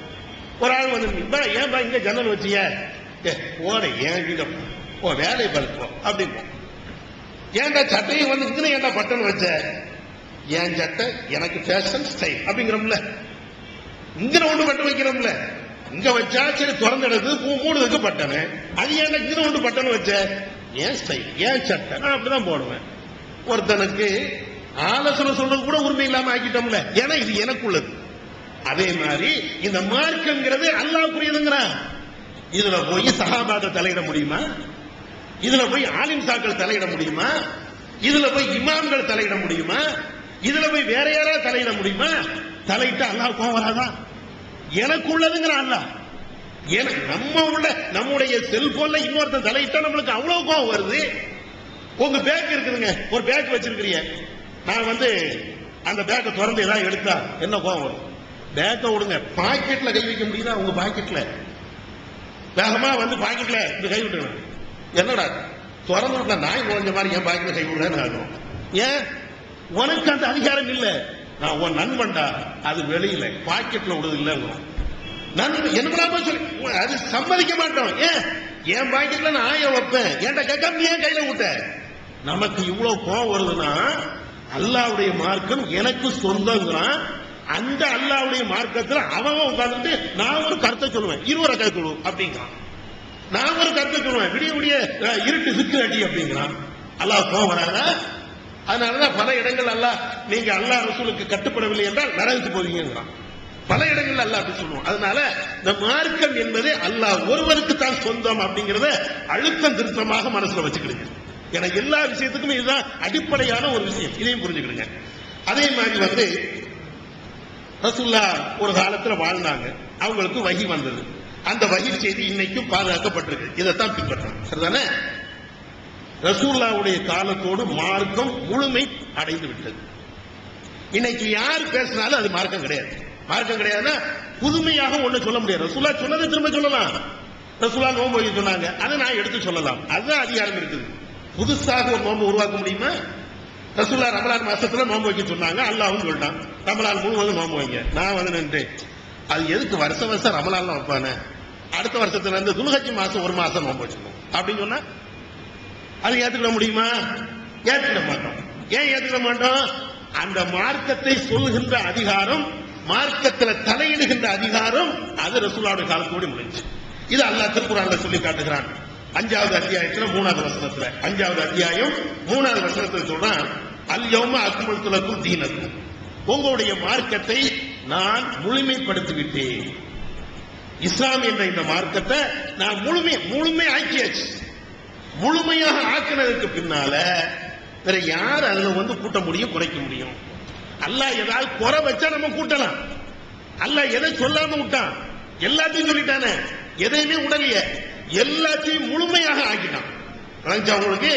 ஒரு ஆள் வந்து ஏன்பா இங்க ஜன்னல் வச்சிய? போட ஏன் வீடு ஓ வேலை பல்போம் அப்படிப்போம். ஏன்டா சட்டையும் வந்து ஏன்டா பட்டன் வச்ச? ஏன் சட்டை எனக்கு ஃபேஷன் ஸ்டைல் அப்படிங்கிறோம்ல. இங்க ஒன்று பட்டன் வைக்கிறோம்ல. இங்க வச்சா சரி திறந்துடுது, மூடுறதுக்கு பட்டனு. அது ஏன்டா இங்க ஒன்று பட்டன் வச்ச? ஏன் ஸ்டைல், ஏன் சட்டை, நான் அப்படிதான் போடுவேன். ஒருத்தனுக்கு ஆலோசனை சொல்றது கூட உரிமை இல்லாம ஆக்கிட்டோம்ல. ஏன்னா இது எனக்குள்ளது. அதே மாதிரி இந்த மார்க்கம்ங்கிறது அல்லாஹ்வுக்குரியதுங்கிறான். இதுல போய் சஹாபாத்தை தலையிட முடியுமா? இதுல போய் ஆலிம் சாக்கள் தலையிட முடியுமா? இதுல போய் இமாம்கள் தலையிட முடியுமா? இதுல போய் வேற யாராவது தலையிட முடியுமா? தலையிட்டு அல்லாஹ் கோவம் வராதா? எனக்குள்ளதுங்கிற அல்லாஹ். நம்முடைய செல்போன்ல இன்னொருத்தன் தலையிட்டா நம்மளுக்கு அவ்வளவு கோவம் வருது. உங்க பேக் இருக்குதுங்க, ஒரு பேக் வச்சிருக்கிறீங்க. நான் வந்து அந்த பேக்கை திறந்து ஏதாவது எடுத்தா என்ன கோவம் வரும்? பேக்கை விடுங்க, பாக்கெட்ல கை வைக்க முடியுதா? உங்க பாக்கெட்ல வேகமா வந்து பாக்கெட்ல இந்த கை விட்டுருவேன். என்னடா திறந்து விட்டா நாய் நுழைஞ்ச மாதிரி என் பாக்கெட்ல கை விடுறேன்னு ஆகும். ஏன்? உனக்கு அந்த அதிகாரம் இல்ல. நான் உன் நண்பன்டா, அது வெளியில பாக்கெட்ல விடுது இல்லைங்கிறோம். நண்பன் என்ன சொல்லி அது சம்மதிக்க மாட்டோம். ஏன்? என் பாக்கெட்ல நான் ஆய வைப்பேன். ஏன்டா கேட்காம ஏன் கையில விட்ட? நமக்கு இவ்வளவு கோவம் வருதுன்னா அல்லாஹ்வுடைய மார்க்கம் எனக்கு சொந்தங்கிறான். அந்த அல்லாஹ்வுடைய மார்க்கத்தில் அவன் உட்கார்ந்துட்டு நான் ஒரு கருத்தை சொல்லுவேன், இருவரை கை கொடு அப்படிங்கிறான். நான் ஒரு கருத்தை சொல்லுவேன், விடிய விடிய இருட்டு சிக்கு அடி அப்படிங்கிறான். அல்லாஹ் கோவம் வராதா? அதனாலதான் பல இடங்கள் அல்லாஹ் நீங்க அல்லாஹ் ரசூலுக்கு கட்டுப்படவில்லை என்றால் நரகத்துக்கு போவீங்கிறான். பல இடங்கள் அல்லாஹ் அப்படி சொல்லுவோம். அதனால இந்த மார்க்கம் என்பது அல்லாஹ் ஒருவருக்கு தான் சொந்தம் அப்படிங்கறத அழுத்தம் திருத்தமாக மனசுல வச்சுக்கிடுங்க. ஏன்னா எல்லா விஷயத்துக்கும் இதுதான் அடிப்படையான ஒரு விஷயம். இதையும் புரிஞ்சுக்கிடுங்க. அதே மாதிரி வந்து ரசூலுல்லாஹ் ஒரு காலத்துல வாழ்ந்தாங்க, அவங்களுக்கு வஹி வந்தது. அந்த வஹி செய்தி இன்னைக்கும் பாதுகாக்கப்பட்டிருக்கு. இதைத்தான் பின்பற்றணும். சரிதானே? ரசூலுல்லாஹ்வுடைய காலத்தோடு மார்க்கம் முழுமை அடைந்து விட்டது. இன்னைக்கு யார் பேசினாலும் அது மார்க்கம் கிடையாது. மார்க்கம் கிடையாதுன்னா புதுமையாக ஒண்ணு சொல்ல முடியாது. ரசூலுல்லாஹ் சொன்னதை திரும்ப சொல்லலாம். ரசூலுல்லாஹ் நோன்பு வைக்க சொன்னாங்க, அதை நான் எடுத்து சொல்லலாம். அதுதான் அதிகாரம் இருக்குது. புதுசாக ஒரு நோன்பு உருவாக்க முடியுமா? ரசூலுல்லாஹ் ரமலான் மாசத்துல நோன்பு வைக்க சொன்னாங்க, அல்லாஹ்வும் சொல்லிட்டான் ரமலான் முழுவதும் நோன்பு வைங்க. நான் வந்து நின்று அது எதுக்கு வருஷம் வருஷம் ரமலான் வைப்பானே, அடுத்த வருஷத்துல இருந்து துல்ஹஜ் மாசம் ஒரு மாசம் நோன்பு வச்சுக்கணும் அப்படின்னு சொன்னா அது ஏத்துக்கிட முடியுமா? ஏத்துக்கிட மாட்டோம். ஏன் ஏத்துக்கிட மாட்டோம்? அந்த மார்க்கத்தை சொல்லுகின்ற அதிகாரம், மார்க்கத்தில் தலையிடுகின்ற அதிகாரம் அது ரசூலுல்லாஹ்வுடைய காலத்தோடு முடிஞ்சு. இது அல்லாஹ் திருக்குர்ஆன்ல சொல்லி காட்டுகிறான். 5வது அத்தியாயத்துல 3வது வசனத்துல, 5வது அத்தியாயம் 3வது வசனத்துல சொல்றான், அல் யௌம அக்மல்து லக்கும் தீனக்கும், உங்களுடைய மார்க்கத்தை நான் முழுமைப்படுத்தி விட்டேன். இஸ்லாம் என்ற இந்த மார்க்கத்தை நான் முழுமை ஆக்கியாச்சு. முழுமையாக ஆக்கினதுக்கு பின்னால வேற யார் அதுல வந்து கூட்ட முடியும், குறைக்க முடியும்? அல்லாஹ் ஏதாவது குறை வச்சா நம்ம கூட்டலாம். அல்லாஹ் எதை சொல்லாம விட்டான்? எல்லாத்தையும் சொல்லிட்டானே, எதையுமே உடலையே, எல்லாத்தையும் முழுமையாக ஆக்கிட்டான். உங்களுக்கு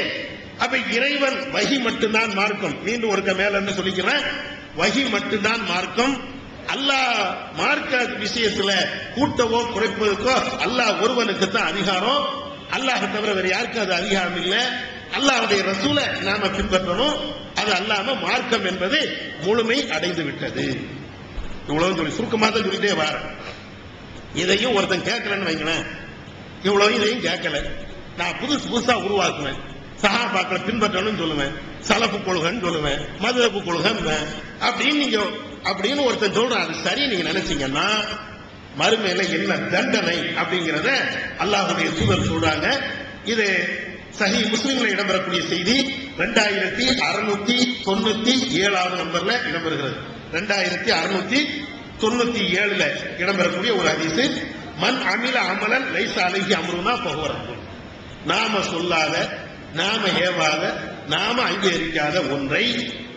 அப்ப இறைவன் வஹி மட்டும்தான் மார்க்கம். மீண்டும் ஒருக்க மேல என்ன சொல்லிக்கிறேன், வஹி மட்டும்தான் மார்க்கம். அல்லாஹ் மார்க்க விஷயத்துல கூட்டவோ குறைப்பதற்கோ அல்லாஹ் ஒருவனுக்கு தான் அதிகாரம். அல்லாஹ் தவிர வேற யாருக்கும் அது அதிகாரம் இல்லை. அல்லாஹ்வுடைய ரசூலை நாம பின்பற்றணும். அது அல்லாம மார்க்கம் என்பது முழுமை அடைந்து விட்டது. இவ்வளவு சொல்லி சுருக்கமாக தான் சொல்லிட்டே வர. இதையும் ஒருத்தன் கேட்கலன்னு வைங்களேன், இவ்வளவு இதையும் கேட்கல, நான் புதுசா உருவாக்குவேன், சஹாபாக்களை பின்பற்றணும்னு சொல்லுவேன், சலப்பு கொள்கைன்னு சொல்லுவேன், மதுரப்பு கொள்கை அப்படின்னு ஒருத்தன் சொல்றான். அது சரி நீங்க நினைச்சீங்கன்னா மறுமையில என்ன தண்டனை அப்படிங்கறத அல்லாஹ்வுடைய தூதர் சொல்றாங்க. இது சஹீஹ் முஸ்லிம்ல இடம்பெறக்கூடிய செய்தி. 2697வது நம்பர்ல இடம்பெறுகிறது. 2697ல இடம்பெறக்கூடிய ஒரு ஹதீஸ். மன் அமில அமலன் லைஸ அலைஹி அம்ருனா ஃபஹுவ ரத்துன். நாம சொல்லாத, நாம ஏவாத, நாம அங்கீகரிக்காத ஒன்றை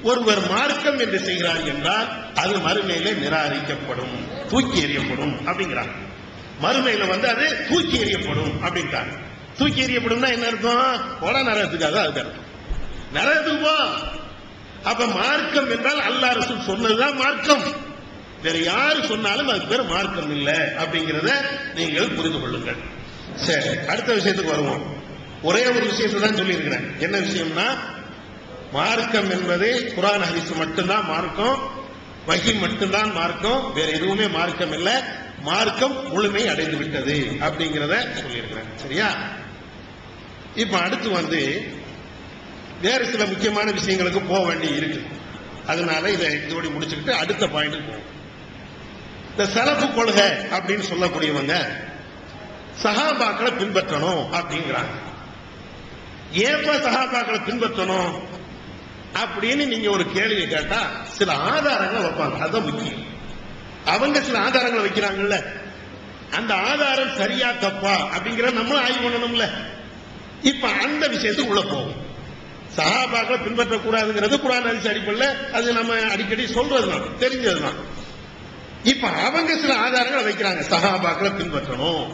ஒருவர் மார்க்கம் என்று செய்கிறார் என்றால் அது மறுமையில நிராகரிக்கப்படும், தூக்கி எறியப்படும் அப்படிங்கிறாங்க. மறுமையில அது தூக்கி எறியப்படும் அப்படின்றாங்க. தூக்கி எறியப்படும்னா என்ன அர்த்தம்? போடா நரகத்துக்கு, அதான் அது அர்த்தம். நரகத்துக்கு போ. அப்ப மார்க்கம் என்றால் அல்லாஹ் ரசூல் சொன்னதுதான் மார்க்கம். வேற யாரு சொன்னாலும் அது பேர் மார்க்கம் இல்லை அப்படிங்கிறத நீங்கள் புரிந்து கொள்ளுங்கள். சரி, அடுத்த விஷயத்துக்கு வருவோம். ஒரே ஒரு விஷயத்தை தான் சொல்லி இருக்கிறேன். என்ன விஷயம்னா, மார்க்கம் என்பது குர்ஆன் ஹதீஸ் மட்டும்தான் மார்க்கம், வஹி மட்டும்தான் மார்க்கம், வேற எதுவுமே மார்க்கம் இல்லை. மார்க்கம் முழுமை அடைந்து விட்டது அப்படிங்கிறத சொல்லியிருக்கிறேன். சரியா? இப்ப அடுத்து வேறு சில முக்கியமான விஷயங்களுக்கு போக வேண்டி இருக்கு. அதனால இதை இதோட முடிச்சுக்கிட்டு அடுத்த பாயிண்ட் போவோம். இந்த சலஃபு கொள்கை அப்படின்னு சொல்லக்கூடியவங்க சஹாபாக்களை பின்பற்றணும் அப்படிங்கிறாங்க. ஏப்ப சஹாபாக்களை பின்பற்றணும் அப்படின்னு நீங்க ஒரு கேள்வி கேட்டா சில ஆதாரங்களை வைப்பாங்க. அதுதான் முக்கியம். அவங்க சில ஆதாரங்களை வைக்கிறாங்கல்ல, அந்த ஆதாரம் சரியா தப்பா அப்படிங்கிற நம்ம ஆய்வு பண்ணணும்ல. இப்ப அந்த விஷயத்துக்கு உள்ள போகும். சஹாபாக்களை பின்பற்றக்கூடாதுங்கிறது குர்ஆன் ஹதீஸ் அடிப்படையில் அது நம்ம அடிக்கடி சொல்றதுதான், தெரிஞ்சதுதான். இப்ப அவங்க சில ஆதாரங்களை வைக்கிறாங்க. சஹாபாக்களை பின்பற்றணும்,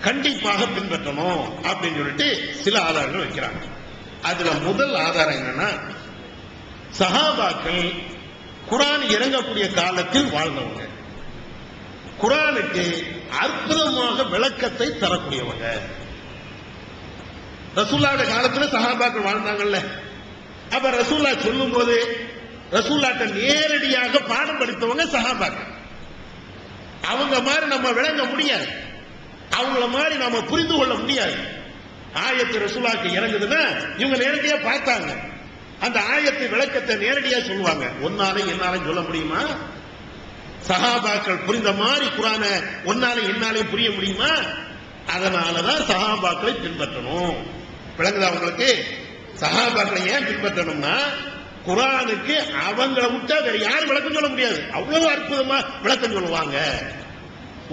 கண்டிப்பாக பின்பற்றணும் அப்படின்னு சொல்லிட்டு சில ஆதாரங்கள் வைக்கிறாங்க. அதுல முதல் ஆதாரம் என்னன்னா, சஹாபாக்கள் குர்ஆன் இறங்கக்கூடிய காலத்தில் வாழ்ந்தவங்க, குர்ஆனுக்கு அற்புதமாக விளக்கத்தை தரக்கூடியவங்க. ரசூலுல்லாஹ்வுடைய காலத்துல சஹாபாக்கள் வாழ்ந்தாங்கல்ல. அப்ப ரசூலுல்லாஹ் சொல்லும் போது ரசூலுல்லாஹ்ட்ட நேரடியாக பாடம் படித்தவங்க சஹாபாக்கள். அவங்க மாதிரி நம்ம விளங்க முடியாது, அவங்கள மாதிரி நாம புரிந்து கொள்ள முடியாது. ஆயத்து ரசூலுல்லாஹ்க்கு இறங்குதுன்னா இவங்க நேரடியா பார்த்தாங்க, அந்த ஆயத்து விளக்கத்தை நேரடியா சொல்லுவாங்க. ஒன்னாலே என்னாலும் சொல்ல முடியுமா? சஹாபாக்கள் புரிந்த மாதிரி குர்ஆனை ஒன்னாலே என்னாலே புரிய முடியுமா? அதனாலதான் சஹாபாக்களை பின்பற்றணும். விளங்குதா உங்களுக்கு? சஹாபாக்களை ஏன் பின்பற்றணும்னா, குர்ஆனுக்கு அவங்கள விட்டா வேற யாரும் விளக்கம் சொல்ல முடியாது. அவ்வளவு அற்புதமா விளக்கம் சொல்லுவாங்க.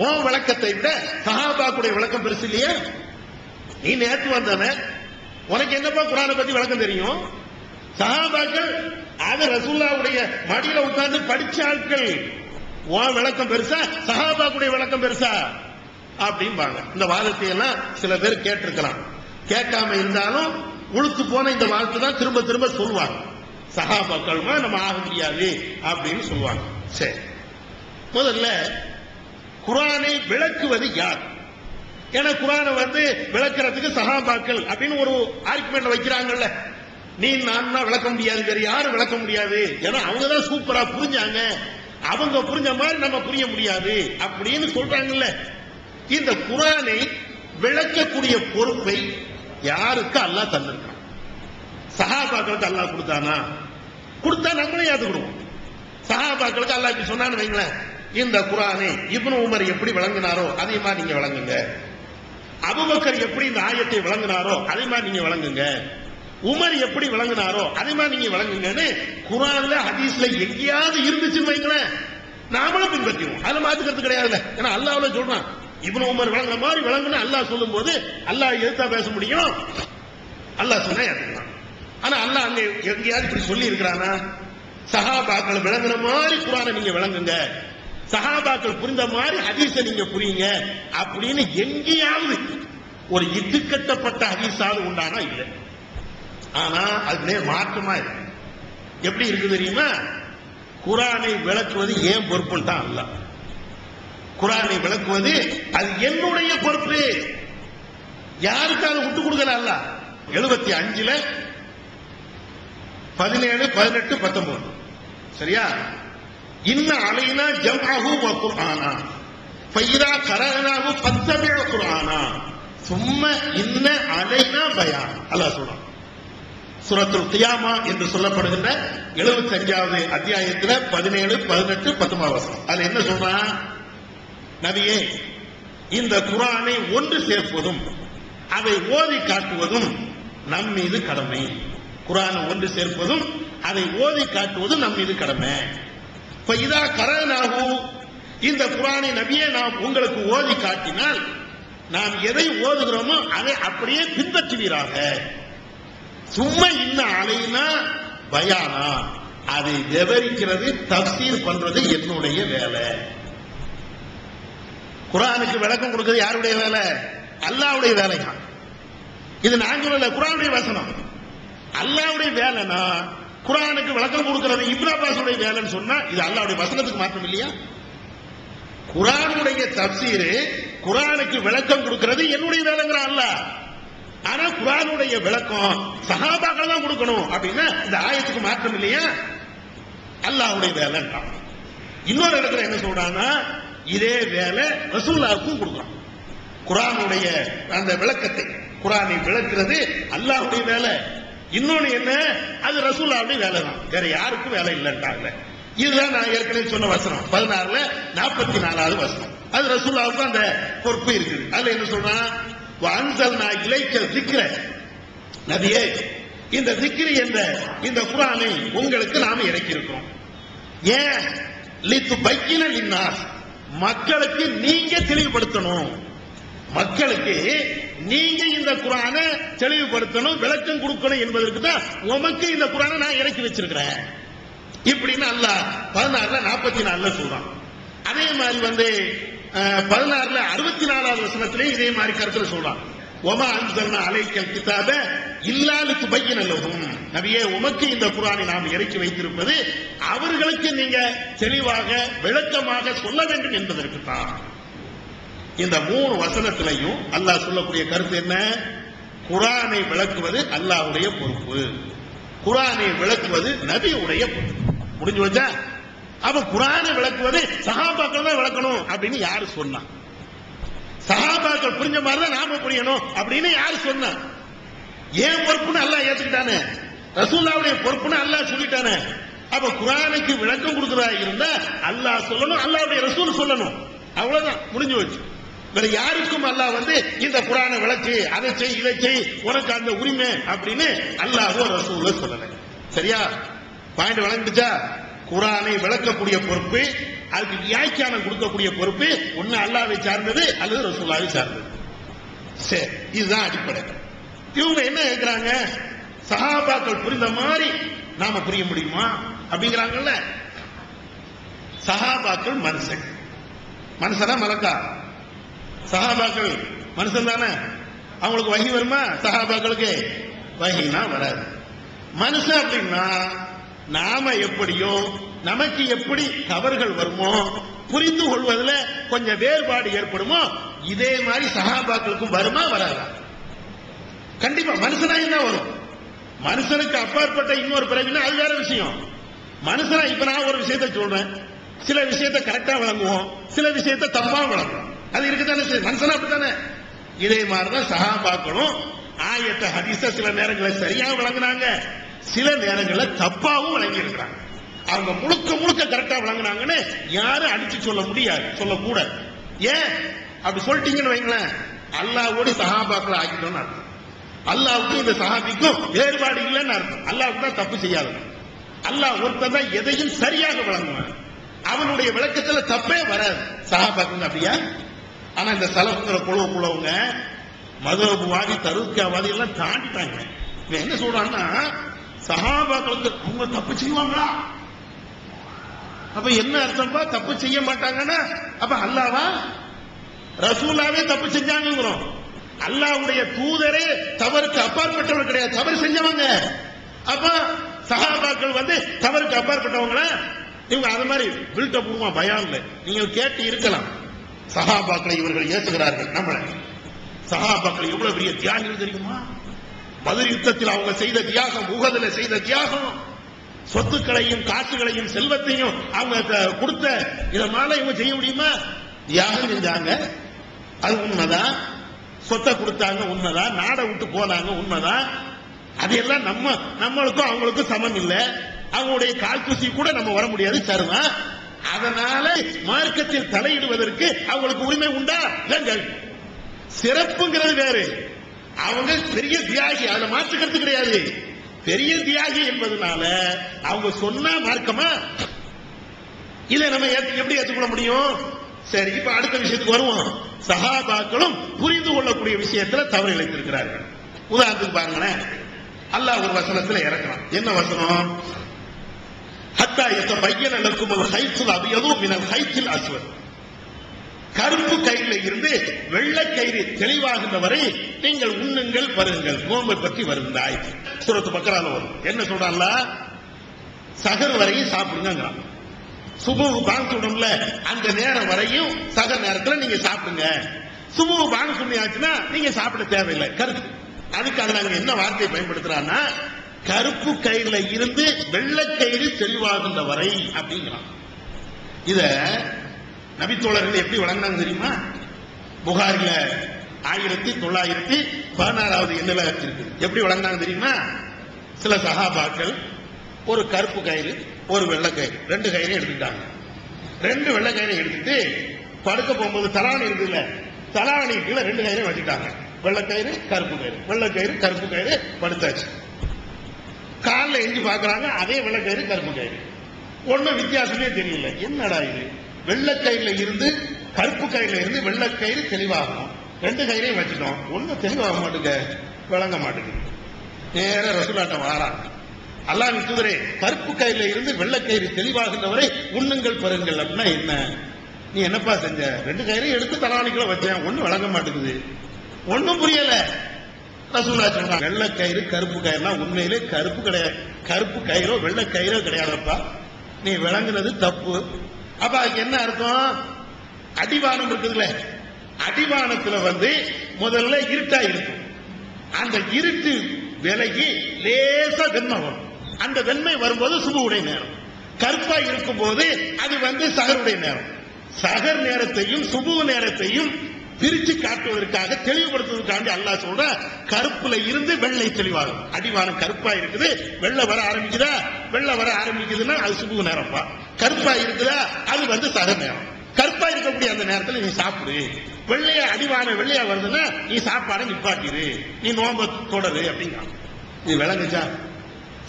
உன் விளக்கத்தை விட சஹாபாக்குடைய விளக்கம் பெருசு இல்லையா? நீ நேற்று வந்தவன, உனக்கு என்னப்பா குர்ஆனை பத்தி விளக்கம் தெரியும்? சஹாபாக்கள் அது ரசூலுல்லாஹ்வுடைய மடியில உட்கார்ந்து படிச்ச ஆட்கள். உன் விளக்கம் பெருசா, சஹாபாக்குடைய விளக்கம் பெருசா அப்படிம்பாங்க. இந்த வாதத்தை எல்லாம் சில பேர் கேட்டிருக்கலாம். கேட்காம இருந்தாலும் உளுத்து போன இந்த வாதத்தை தான் திரும்ப திரும்ப சொல்லுவாங்க. சஹாபாக்கள் நம்ம ஆக முடியாது அப்படின்னு சொல்லுவாங்க. சரி, முதல்ல குர்ஆனை விளக்குவது யார்? ஏன்னா குர்ஆனை விளக்குறதுக்கு சஹாபாக்கள் அப்படின்னு ஒரு ஆர்குமெண்ட் வைக்கிறாங்கல்ல. நீ நான் விளக்க முடியாது, வேற யாரும் விளக்க முடியாது. ஏன்னா அவங்க தான் சூப்பரா புரிஞ்சாங்க, அவங்க புரிஞ்ச மாதிரி நம்ம புரிய முடியாது அப்படின்னு சொல்றாங்கல்ல. இந்த குர்ஆனை விளக்கக்கூடிய பொறுப்பை யாருக்கு அல்லாஹ் தந்திருக்கான்? சஹாபாக்களுக்கு அல்லாஹ் கொடுத்தானா? கொடுத்தா நம்மளே ஏத்துக்கிடுவோம். சஹாபாக்களுக்கு அல்லாஹ் இப்படி சொன்னான்னு வைங்களேன், இந்த குர்ஆனை இப்னு உமர் எப்படி விளங்கினாரோ அதே மாதிரி நீங்க விளங்குங்க, அபூபக்கர் எப்படி இந்த ஆயத்தை விளங்கினாரோ அதே மாதிரி நீங்க விளங்குங்க, உமர் எப்படி விளங்கினாரோ அதே மாதிரி நீங்க விளங்குங்கன்னு குர்ஆன்ல ஹதீஸ்ல எங்கேயாவது இருந்துச்சுன்னு வைங்களேன், நாமளும் பின்பற்றுவோம். அதுல மாத்துக்கிறது கிடையாதுல்ல. ஏன்னா அல்லாஹ்வுல சொல்றான், இப்னு உமர் விளங்குற மாதிரி விளங்குன்னு அல்லாஹ் சொல்லும் போது அல்லாஹ் எதுத்தா பேச முடியும்? அல்லாஹ் சொன்னா ஏத்துக்கலாம். ஆனா அல்லாஹ் அங்க எங்கேயாவது இப்படி சொல்லி இருக்கிறானா? சஹாபாக்கள் விளங்குற மாதிரி குர்ஆனை நீங்க விளங்குங்க, சஹாபாக்கள் புரிந்த மாதிரி ஹதீஸை நீங்க புரியுங்க அப்படின்னு எங்கேயாவது ஒரு இட்டுக்கட்டப்பட்ட ஹதீஸாவது உண்டானா இல்லை. ஆனா அது மாற்றமா இருக்கு. எப்படி இருக்கு தெரியுமா? குர்ஆனை விளக்குவது ஏன் பொறுப்புன்னு தான் அல்லாஹ். குர்ஆனை விளக்குவது அது என்னுடைய பொறுப்பு. யாருக்காவது விட்டு கொடுக்கல அல்லாஹ். 75ல 17, 18, 19 சரியா? இன்ன அலைனா ஜம்அஹு வ குர்ஆனா ஃபைதா கரஅனாஹு ஃபத்தபிஉ குர்ஆனா சும்ம இன்ன அலைனா பயான். அல்லாஹ் சொல்றான் சூரத்துல் கியாமா என்று சொல்லப்படுகின்ற 75வது அத்தியாயத்தில் 17, 18, 19 வசனம். அது என்ன சொல்றான்? நபியே, இந்த குர்ஆனை ஒன்று சேர்ப்பதும் அதை ஓதி காட்டுவதும் நம் மீது கடமை. குர்ஆனை ஒன்று சேர்ப்பதும் அதை ஓதி காட்டுவதும் நம் மீது கடமை. இதா கரனாகு, இந்த குர்ஆனை நபியே நாம் உங்களுக்கு ஓதி காட்டினால் நாம் எதை ஓதுகிறோமோ அதை அப்படியே பின்பற்றுவீராக. சும்மா இன்னும் அலைனா பயானா அதை விவரிக்கிறது தஃசீர் பண்றது என்னுடைய வேலை. குர்ஆனுக்கு விளக்கம் கொடுக்கிறது யாருடைய வேலை? அல்லாஹ்வுடைய வேலை தான். இது நான் சொல்லல, குர்ஆனுடைய வசனம். அல்லாஹ்வுடைய வேலைனா குர்ஆனுக்கு விளக்கம் கொடுக்கிறது இப்னு அப்பாஸுடைய வேலைன்னு சொன்னா இது அல்லாஹ்வுடைய வசனத்துக்கு மாற்றம் இல்லையா? குர்ஆனுடைய தஃசீர், குர்ஆனுக்கு விளக்கம் கொடுக்கிறது என்னுடைய வேலைங்கிற அல்லாஹ். ஆனா குர்ஆனுடைய விளக்கம் சஹாபாக்கள் தான் கொடுக்கணும் அப்படின்னா இந்த ஆயத்துக்கு மாற்றம் இல்லையா? அல்லாஹ்வுடைய வேலைன்றான். இன்னொரு இடத்துல என்ன சொல்றாங்கன்னா இதே வேலை ரசூலுல்லாஹ்வுக்கும் கொடுக்குறான். குர்ஆனுடைய அந்த விளக்கத்தை, குர்ஆனை விளக்குறது அல்லாஹ்வுடைய வேலை. இன்னொன்னு என்ன, அது ரசூலுல்லாஹ்வுடைய வேலை தான், வேற யாருக்கும் வேலை இல்லைன்றாங்க. இதுதான் நான் ஏற்கனவே சொன்ன வசனம் 16ல 44வது வசனம். அது ரசூலுல்லாஹ்வுக்கு அந்த பொறுப்பு இருக்குது. அதுல என்ன சொல்றான், வஅன்ஸல்னா இலைக்க ذிக்ர, நபியே இந்த ذிக்ர் என்ற இந்த குர்ஆனை உங்களுக்கு நாம இறக்கி இருக்கிறோம். ஏன்? லிதுபையின லின்னாஸ், மக்களுக்கு நீங்க தெளிவுபடுத்தணும். மக்களுக்கு நீங்க இந்த குர்ஆனை தெளிவுபடுத்தணும், விளக்கம் கொடுக்கணும் என்பதற்கு தான் உமக்கு இந்த குர்ஆனை நான் இறக்கி வச்சிருக்கிறேன் இப்படின்னு அல்லாஹ் 16ல 44ல சொல்றான். அதே மாதிரி 16ல 64வது வசனத்திலே இதே மாதிரி கருத்துல சொல்றான். வமா அன்ஸல்னா அலைக்கல் கிதாப இல்லா லிதுபையின லஹும், நபியே உமக்கு இந்த குர்ஆனை நாம் இறக்கி வைத்திருப்பது அவர்களுக்கு நீங்க தெளிவாக விளக்கமாக சொல்ல வேண்டும் என்பதற்கு தான். இந்த 3 வசனத்திலையும் அல்லாஹ் சொல்லக்கூடிய கருத்து என்ன? குர்ஆனை விளக்குவது அல்லாஹ்வுடைய பொறுப்பு, குர்ஆனை விளக்குவது நபியுடைய பொறுப்பு. முடிஞ்சு வச்சா? அப்ப குர்ஆனை விளக்குவது சஹாபாக்கள் தான் விளக்கணும் அப்படின்னு யாரு சொன்னா? சஹாபாக்கள் புரிஞ்ச மாதிரி தான் நாம புரியணும் அப்படின்னு யாரு சொன்னா? ஏன் பொறுப்புன்னு அல்லாஹ் ஏத்துக்கிட்டானே, ரசூலுல்லாஹ்வுடைய பொறுப்புன்னு அல்லாஹ் சொல்லிட்டானே. அப்ப குர்ஆனுக்கு விளக்கம் கொடுக்கிறதா இருந்தா அல்லாஹ் சொல்லணும், அல்லாஹ்வுடைய ரசூல் சொல்லணும். அவ்வளவுதான், முடிஞ்சு வச்சு. வேற யாருக்கும் அல்லாஹ் இந்த குர்ஆனை விளக்கு, அதை செய், இதை செய், உனக்கு அந்த உரிமை அப்படின்னு அல்லாஹ்வோ ரசூலோ சொல்லல. சரியா? பாயிண்ட் விளங்கிடுச்சா? குர்ஆனை விளக்கக்கூடிய பொறுப்பு, அதுக்கு வியாக்கியானம் கொடுக்கக்கூடிய பொறுப்பு ஒன்னு அல்லாஹ்வை சார்ந்தது அல்லது ரசூலுல்லாஹ்வை சார்ந்தது. சரி, இதுதான் அடிப்படை. இவங்க என்ன கேட்கிறாங்க, சஹாபாக்கள் புரிந்த மாதிரி நாம புரிய முடியுமா அப்படிங்கிறாங்கல்ல. சஹாபாக்கள் மனுஷன், மனுஷனா மலக்கா? சஹாபாக்கள் மனுஷன் தானே, அவங்களுக்கு வஹி வருமா? சஹாபாக்களுக்கு வஹினா வராது. மனுஷன் அப்படின்னா நாம எப்படியோ நமக்கு எப்படி தவறுகள் வருமோ, புரிந்து கொள்வதில் கொஞ்சம் வேறுபாடு ஏற்படுமோ, இதே மாதிரி சஹாபாக்களுக்கும் வருமா வராதா? கண்டிப்பா. மனுஷனா என்ன வரும்? மனுஷனுக்கு அப்பாற்பட்ட இன்னொரு பிறவினா அது வேற விஷயம். மனுஷனா இப்ப நான் ஒரு விஷயத்தை சொல்றேன், சில விஷயத்தை கரெக்டா விளங்குவோம், சில விஷயத்தை தப்பா விளங்குவோம். அது இருக்குதானே? மனுஷனா அப்படித்தானே? இதே மாதிரிதான் சஹாபாக்களும் ஆயத்த ஹதீஸ சில நேரங்களில் சரியா விளங்குனாங்க, சில நேரங்களில் தப்பாவும் விளங்கி இருக்கிறாங்க. அவங்க முழுக்க முழுக்க கரெக்டா விளங்குனாங்கன்னு யாரும் அடிச்சு சொல்ல முடியாது, சொல்லக்கூடாது. ஏன் அப்படி சொல்லிட்டீங்கன்னு வைங்களேன், அல்லாஹ்வோடு சஹாபாக்களை ஆக்கிட்டோம்னு அர்த்தம். அல்லாஹ்வுக்கும் இந்த சஹாபிக்கும் வேறுபாடு இல்லைன்னு அர்த்தம். அல்லாஹ்வுக்கு தான் தப்பு செய்யாது. அல்லாஹ் ஒருத்தன் தான் எதையும் சரியாக விளங்குவான், அவனுடைய விளக்கத்துல தப்பே வராது. சஹாபாக்கள் அப்படியா? ஆனா இந்த சலஃப்ங்கிற குழுவுக்குள்ளவங்க மதுஹப்வாதி, தருக்கியாவாதி எல்லாம் தாண்டிட்டாங்க. இவன் என்ன சொல்றான்னா, சஹாபாக்களுக்கு அவங்க தப்பு செய்வாங்களா? அப்ப என்ன அர்த்தம்பா? தப்பு செய்ய மாட்டாங்கன்னா அப்ப அல்லாஹ்வா ரசூலாவே தப்பு செஞ்சாங்கிறோம். அல்லாஹ்வுடைய தூதரே தவறுக்கு அப்பாற்பட்டவர் கிடையாது, தவறு செஞ்சவங்க. அப்ப சஹாபாக்கள் தவறுக்கு அப்பாற்பட்டவங்களா? இவங்க அது மாதிரி பில்டப் உருவா பயான்ல நீங்கள் கேட்டு இருக்கலாம். சஹாபாக்களை இவர்கள் ஏற்றுகிறார்கள். நம்மள சஹாபாக்கள் எவ்வளவு பெரிய தியாகிகள் தெரியுமா? பத்ர் யுத்தத்தில் அவங்க செய்த தியாகம், உஹதுல செய்த தியாகம், சொத்துக்களையும் காசுகளையும் செல்வத்தையும் அவங்க கொடுத்த இதனால இவங்க செய்ய முடியுமா? தியாகம் செஞ்சாங்க, அது உண்மைதான். சொத்தை கொடுத்தாங்க, உண்மைதான். நாடை விட்டு போனாங்க, உண்மைதான். அதெல்லாம் நம்மளுக்கும் அவங்களுக்கும் சமம் இல்லை. அவங்களுடைய கால் தூசி கூட நம்ம வர முடியாது, சரிதான். அதனால மார்க்கத்தில் தலையிடுவதற்கு அவங்களுக்கு உரிமை உண்டா? இல்லைங்கள். சிறப்புங்கிறது வேறு. அவங்க பெரிய தியாகி, அதுல மாற்றுக்கிறது கிடையாது. பெரிய தியாகி என்பதனால அவங்க சொன்னா மார்க்கமா? இதை நம்ம எப்படி ஏற்றுக்கொள்ள முடியும்? சரி, இப்ப அடுத்த விஷயத்துக்கு வருவோம். சஹாபாக்களும் புரிந்து கொள்ளக்கூடிய விஷயத்துல தவறு இழைத்திருக்கிறார்கள். உதாரணத்துக்கு பாருங்களேன், அல்லாஹ் ஒரு வசனத்துல இறக்கலாம். என்ன வசனம்? ஹத்தா யதபய்யன லக்குமுல் ஹைத்துல் அபியது மினல் ஹைத்தில் அஸ்வத். கருப்பு கயிறுல இருந்து வெள்ளை கயிறு தெளிவாகின்ற வரை நீங்கள் உண்ணுங்கள் பருங்கள், நோன்பை பற்றி வருந்தாய். சூரத்து பக்கரால வரும். என்ன சொல்றான்ல? சகர் வரையும் சாப்பிடுங்க. சுபுஹ் பாங்க் சொல்றோம்ல, அந்த நேரம் வரையும் சகர் நேரத்தில் நீங்க சாப்பிடுங்க. சுபுஹ் பாங்க் சொன்னியாச்சுன்னா நீங்க சாப்பிட தேவையில்லை. கருப்பு அதுக்காக நாங்க என்ன வார்த்தையை பயன்படுத்துறான்னா, கருப்பு கயிறுல இருந்து வெள்ளை கயிறு தெளிவாகின்ற வரை அப்படிங்கிறான். இத நபித்தோழர்கள் எப்படி வழங்கினாங்க தெரியுமா? புகாரில 1916வது எண்ணில இருக்கு. எப்படி வழங்கினாங்க தெரியுமா? சில சஹாபாக்கள் ஒரு கருப்பு கயிறு ஒரு வெள்ளை கயிறு, ரெண்டு கயிறு எடுத்துட்டாங்க. ரெண்டு வெள்ளை கயிறை எடுத்துட்டு படுக்க போகும்போது தலாணி இருக்குல்ல, தலாணி கீழே ரெண்டு கயிறை வச்சுட்டாங்க. வெள்ளை கயிறு கருப்பு கயிறு, வெள்ளை கயிறு கருப்பு கயிறு, படுத்தாச்சு. காலில் எஞ்சி பாக்குறாங்க, அதே வெள்ளை கயிறு கருப்பு கயிறு, ஒன்னும் வித்தியாசமே தெரியல. என்னடா இது? வெள்ளை கயிறுல இருந்து கருப்பு கயிறுல இருந்து வெள்ளை கயிறு தெளிவாகணும், ரெண்டு கயிறையும் வச்சுட்டோம், ஒன்னும் தெளிவாக மாட்டுங்க, விளங்க மாட்டேங்குது. நேர ரசூலாட்டம் வாராங்க. அல்லாஹ்வின் தூதரே, கருப்பு கயிறுல இருந்து வெள்ளை கயிறு தெளிவாகின்றவரை உண்ணுங்கள் பருங்கள் அப்படின்னா என்ன? நீ என்னப்பா செஞ்ச? ரெண்டு கயிறையும் எடுத்து தலவாணிக்குள்ள வச்சேன், ஒன்னும் விளங்க மாட்டேங்குது, ஒன்னும் புரியல. ரசூலுல்லாஹ் சொல்றாங்க, வெள்ளை கயிறு கருப்பு கயிறுனா உண்மையிலே கருப்பு கிடையாது, கருப்பு கயிறோ வெள்ளை கயிறோ கிடையாதுப்பா, நீ விளங்குனது தப்பு. அப்ப அதுக்கு என்ன அர்த்தம்? அடிவானம் இருக்குதுல்ல, அடிவானத்துல முதல்ல இருட்டா இருக்கும், அந்த இருட்டு விலகி லேசா வெண்மை வரும். அந்த வெண்மை வரும்போது சுபுவுடைய நேரம். கருப்பா இருக்கும் போது அது சகருடைய நேரம். சகர் நேரத்தையும் சுபு நேரத்தையும் பிரிச்சு காட்டுவதற்காக, தெளிவுபடுத்துவதற்காக அல்லாஹ் சொல்ற, கருப்புல இருந்து வெள்ளை தெளிவாகும். அடிவானம் கருப்பா இருக்குது, வெள்ளை வர ஆரம்பிக்குதா? வெள்ளை வர ஆரம்பிக்குதுன்னா அது சுபு நேரம்ப்பா. கருப்பா இருக்குதா? அது சகர் நேரம். கருப்பா இருக்கக்கூடிய அந்த நேரத்தில் நீ சாப்பிடு. வெள்ளையா அடிவான வெள்ளையா வருதுன்னா நீ சாப்பாடை நிப்பாட்டிரு, நீ நோன்பை தொடரு அப்படிங்க. இது விளங்குச்சா?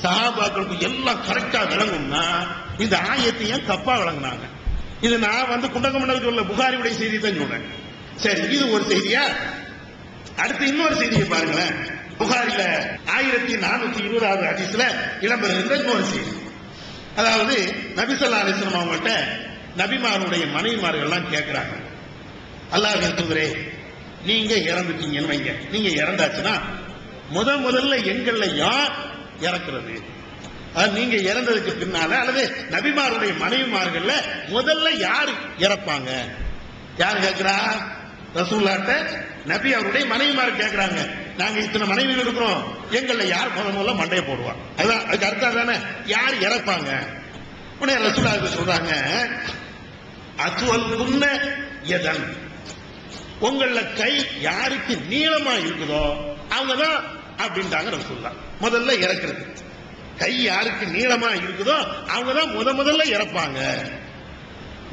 சஹாபாக்களுக்கு எல்லாம் கரெக்டா விளங்கும்னா இந்த ஆயத்தை ஏன் தப்பா விளங்குனாங்க? இது நான் குண்டகமண்டல் சொல்ல, புகாரியுடைய செய்தி தான் சொல்றேன். சரி, இது ஒரு செய்தியா? அடுத்து இன்னொரு செய்தியை பாருங்களேன். புகாரில 1420வது ஹதீஸ்ல இடம்பெறுகின்ற இன்னொரு செய்தி. அதாவது நபி ஸல்லல்லாஹு அலைஹி வஸல்லம் அவங்கள்ட்ட நபிமாருடைய மனைவிமார்கள் எல்லாம் கேட்கிறாங்க, அல்லாஹ்வின் தூதரே, நீங்க இறந்துட்டீங்கன்னு வைங்க, நீங்க இறந்தாச்சுன்னா முதல்ல எங்கள்ல யார் இறக்குறது? நீங்க இறந்ததுக்கு பின்னால அல்லது நபிமாருடைய மனைவிமார்கள்ல முதல்ல யார் இறப்பாங்க? யார் கேட்கிறா? ரசூலுல்லாஹ்ட்ட நபி அவருடைய மனைவிமார் கேட்கிறாங்க, நாங்க இத்தனை மனைவிகள் இருக்கிறோம், எங்கள்ல யார் முதல்ல மண்டையை போடுவாங்க? அதான் அதுக்கு அர்த்தம் தானே, யார் இறப்பாங்க? உடனே ரசூலுல்லாஹ் சொல்றாங்க, அத்துவல்குன்ன யதன், உங்கள கை யாருக்கு நீளமா இருக்குதோ அவங்கதான் அப்படின்ட்டாங்க ரசூலுல்லாஹ். முதல்ல இறக்குறது கை யாருக்கு நீளமா இருக்குதோ அவங்கதான் முதல்ல இறப்பாங்க.